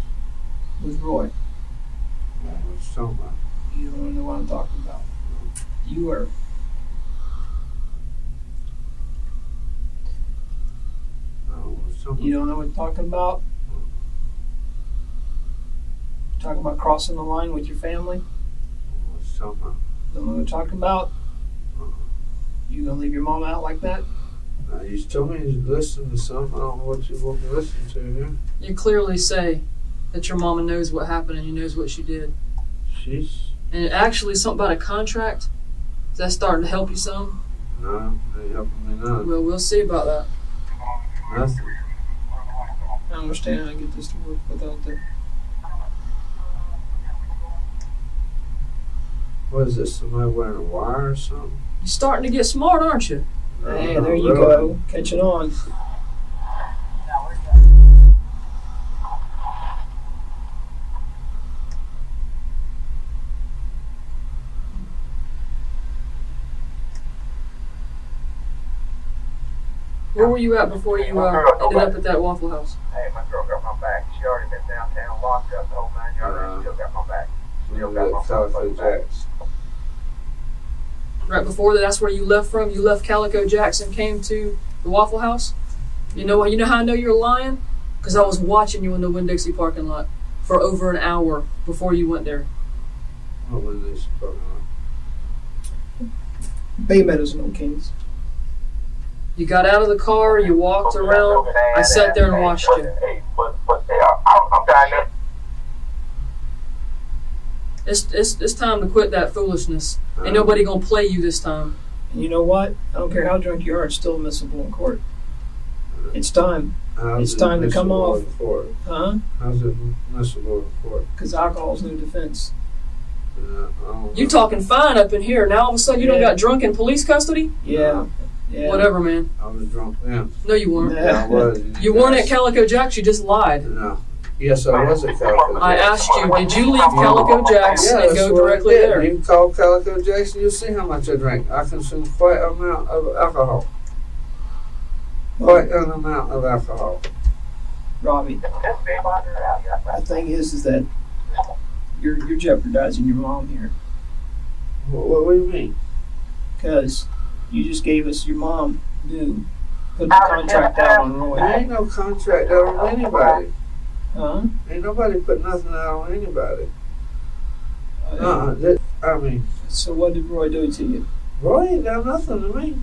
S5: with Roy.
S6: What was you talking about?
S5: You don't know what I'm talking about. You were. You don't know what I'm talking about? Talking about crossing the line with your family?
S6: What's you talking about?
S5: Don't know what I'm talking about? You gonna leave your mom out like that?
S6: You told me to listen to something. I don't know what you want me to listen to here.
S8: You clearly say that your mama knows what happened and you knows what she did.
S6: She's.
S8: And actually, something about a contract, is that starting to help you some?
S6: No, ain't helping me none.
S8: Well, we'll see about that.
S6: Nothing.
S5: I don't understand how to get this to work without the.
S6: What is this? Somebody wearing a wire or something?
S8: You're starting to get smart, aren't you?
S5: Hey, there you go. Catching on.
S8: Where were you at before you ended up at that Waffle House?
S7: Hey, my girl got my back. She already been downtown, locked up the whole 9 yards. Still got my back. Still got my
S6: Calico Jacks.
S8: Right before that, that's where you left from? You left Calico Jacks and came to the Waffle House? You know how I know you're lying? Because I was watching you in the Winn-Dixie parking lot for over an hour before you went there.
S6: What was this talking about?
S5: Bay Meadows and Old Kings.
S8: You got out of the car, you walked around, I sat there and watched you.
S7: Hey, but I'm dying there.
S8: It's time to quit that foolishness. Ain't nobody gonna play you this time.
S5: And you know what? I don't care how drunk you are, it's still admissible in court. It's time. It's time to come off. Huh?
S6: How's it admissible in court?
S5: Because alcohol's no defense.
S8: You talking fine up in here. Now all of a sudden you don't got drunk in police custody?
S5: Yeah. Yeah.
S8: Whatever, man.
S6: I was drunk then.
S8: No, you weren't.
S5: Yeah.
S6: I was.
S8: You weren't at Calico Jacks, you just lied.
S6: No. Yes, I was at Calico Jacks.
S8: I asked you, did you leave Calico Jacks and go directly there?
S6: You can call Calico Jacks and you'll see how much I drank. I consumed quite an amount of alcohol. Quite an amount of alcohol.
S5: Robbie, the thing is that you're jeopardizing your mom here.
S6: What do you mean?
S5: Because you just gave us your mom knew, put the contract out on Roy.
S6: There ain't no contract out on anybody.
S5: Huh?
S3: Ain't nobody put nothing out on anybody. I mean,
S5: So what did Roy do to you?
S3: Roy ain't done nothing to me.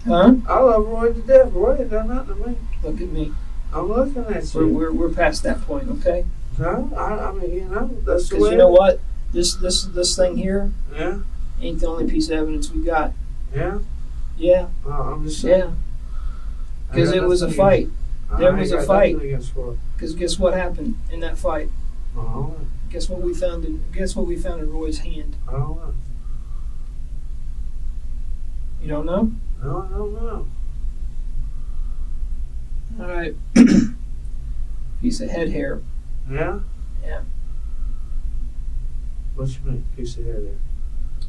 S5: Huh?
S3: I love Roy to death. Roy ain't done nothing to me.
S5: Look at me.
S3: I'm looking at you.
S5: We're past that point, okay?
S3: Huh? I mean, you know, that's the way.
S5: Because you know what? This thing here
S3: Yeah,
S5: ain't the only piece of evidence we got.
S3: yeah.
S5: Yeah,
S3: I'm just saying.
S5: yeah. Because it was a fight. There was a fight. Because guess what happened in that fight?
S3: Oh,
S5: Guess what we found in Roy's hand?
S3: oh,
S5: You don't know?
S3: no, I don't know.
S5: All right. Piece of head hair.
S3: Yeah?
S5: Yeah.
S3: What you mean? Piece of hair there.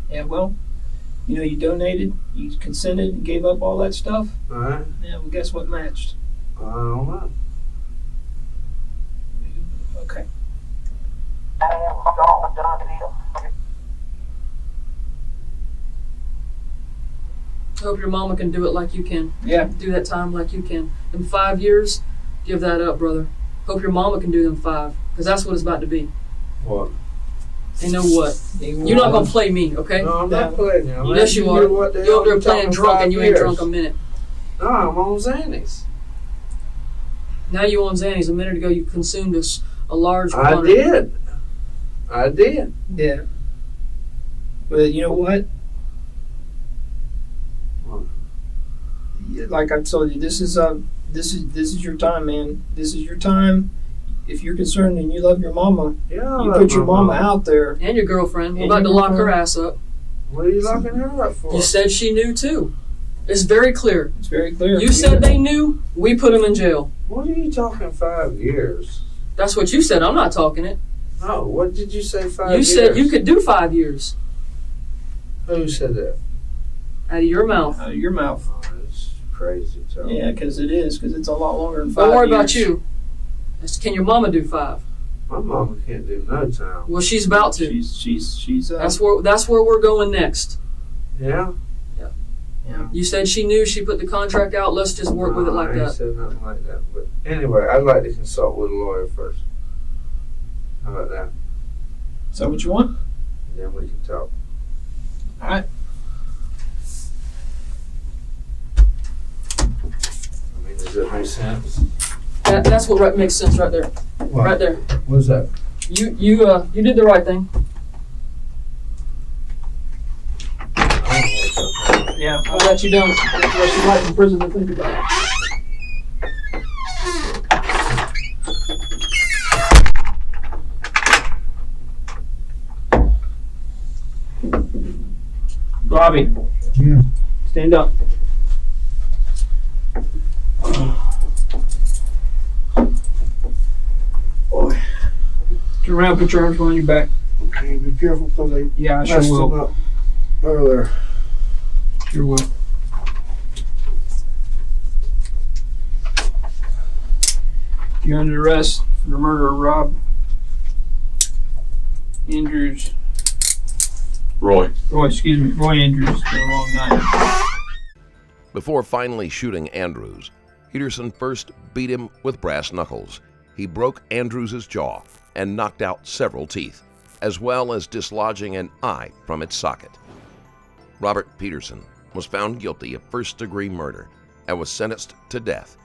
S5: Yeah. Well, you know, you donated, you consented, and gave up all that stuff.
S3: All right.
S5: Yeah. Well, guess what matched?
S3: I don't know.
S5: Okay.
S8: I hope your mama can do it like you can.
S5: Yeah.
S8: Do that time like you can. In 5 years, give that up, brother. Hope your mama can do them 5, because that's what it's about to be.
S3: What?
S8: And know what? You're not gonna play me, okay?
S3: No, I'm not playing you. I'm
S8: Yes,
S3: asking
S8: you are.
S3: what the
S8: You're
S3: hell
S8: over there
S3: you
S8: playing
S3: talking
S8: drunk
S3: 5
S8: and you ain't
S3: years.
S8: drunk a minute.
S3: No, I'm on Xannies.
S8: Now you on Xannies. A minute ago you consumed a large
S3: I
S8: quantity.
S3: did.
S5: Yeah. But you know what?
S3: What?
S5: Yeah, like I told you, this is your time, man. This is your time. If you're concerned and you love your mama,
S3: Yeah, I
S5: you
S3: love
S5: put your
S3: my
S5: mama out there.
S8: And your girlfriend. We're
S5: And
S8: about to
S5: your
S8: lock her
S5: girlfriend.
S8: ass up.
S3: What are you locking her up for?
S8: You said she knew too. It's very clear.
S5: It's very clear.
S8: You said they knew. We put them in jail.
S3: What are you talking 5 years?
S8: That's what you said. I'm not talking it.
S3: No, what did you say 5
S8: You
S3: years?
S8: said you could do 5 years.
S3: Who said that?
S8: Out of your mouth.
S5: Out of your mouth.
S3: Oh, it's crazy, Tom.
S5: Yeah, because it's a lot longer than 5
S8: Don't worry
S5: years.
S8: about you. Can your mama do 5?
S3: My mama can't do no time.
S8: Well, she's about to.
S5: She's
S8: That's where we're going next.
S3: Yeah?
S8: You said she knew. She put the contract out. Let's just work with it like
S3: I ain't
S8: that.
S3: said nothing like that. But anyway, I'd like to consult with a lawyer first. How about that?
S5: Is that what you want?
S3: Then we can talk.
S5: All right.
S3: I mean, does that make sense?
S8: That's what makes sense right there.
S3: What?
S8: Right there.
S3: What's that?
S8: You did the right thing.
S3: I don't know what you're talking about.
S5: Yeah.
S8: I bet you don't.
S5: That's what you like in prison to think about. Bobby.
S2: Yeah.
S5: Stand up. Boy. Turn around, put your arms behind your back.
S3: Okay, be careful because I
S5: Yeah, I sure
S3: messed them
S5: will.
S3: up earlier.
S5: Sure will. You're under arrest for the murder of Rob Andrews. Roy, excuse me. Roy Andrews. It's been a long night.
S1: Before finally shooting Andrews, Peterson first beat him with brass knuckles. He broke Andrews' jaw and knocked out several teeth, as well as dislodging an eye from its socket. Robert Peterson was found guilty of first-degree murder and was sentenced to death.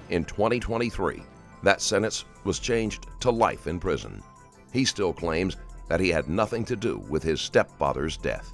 S1: In 2023, that sentence was changed to life in prison. He still claims that he had nothing to do with his stepfather's death.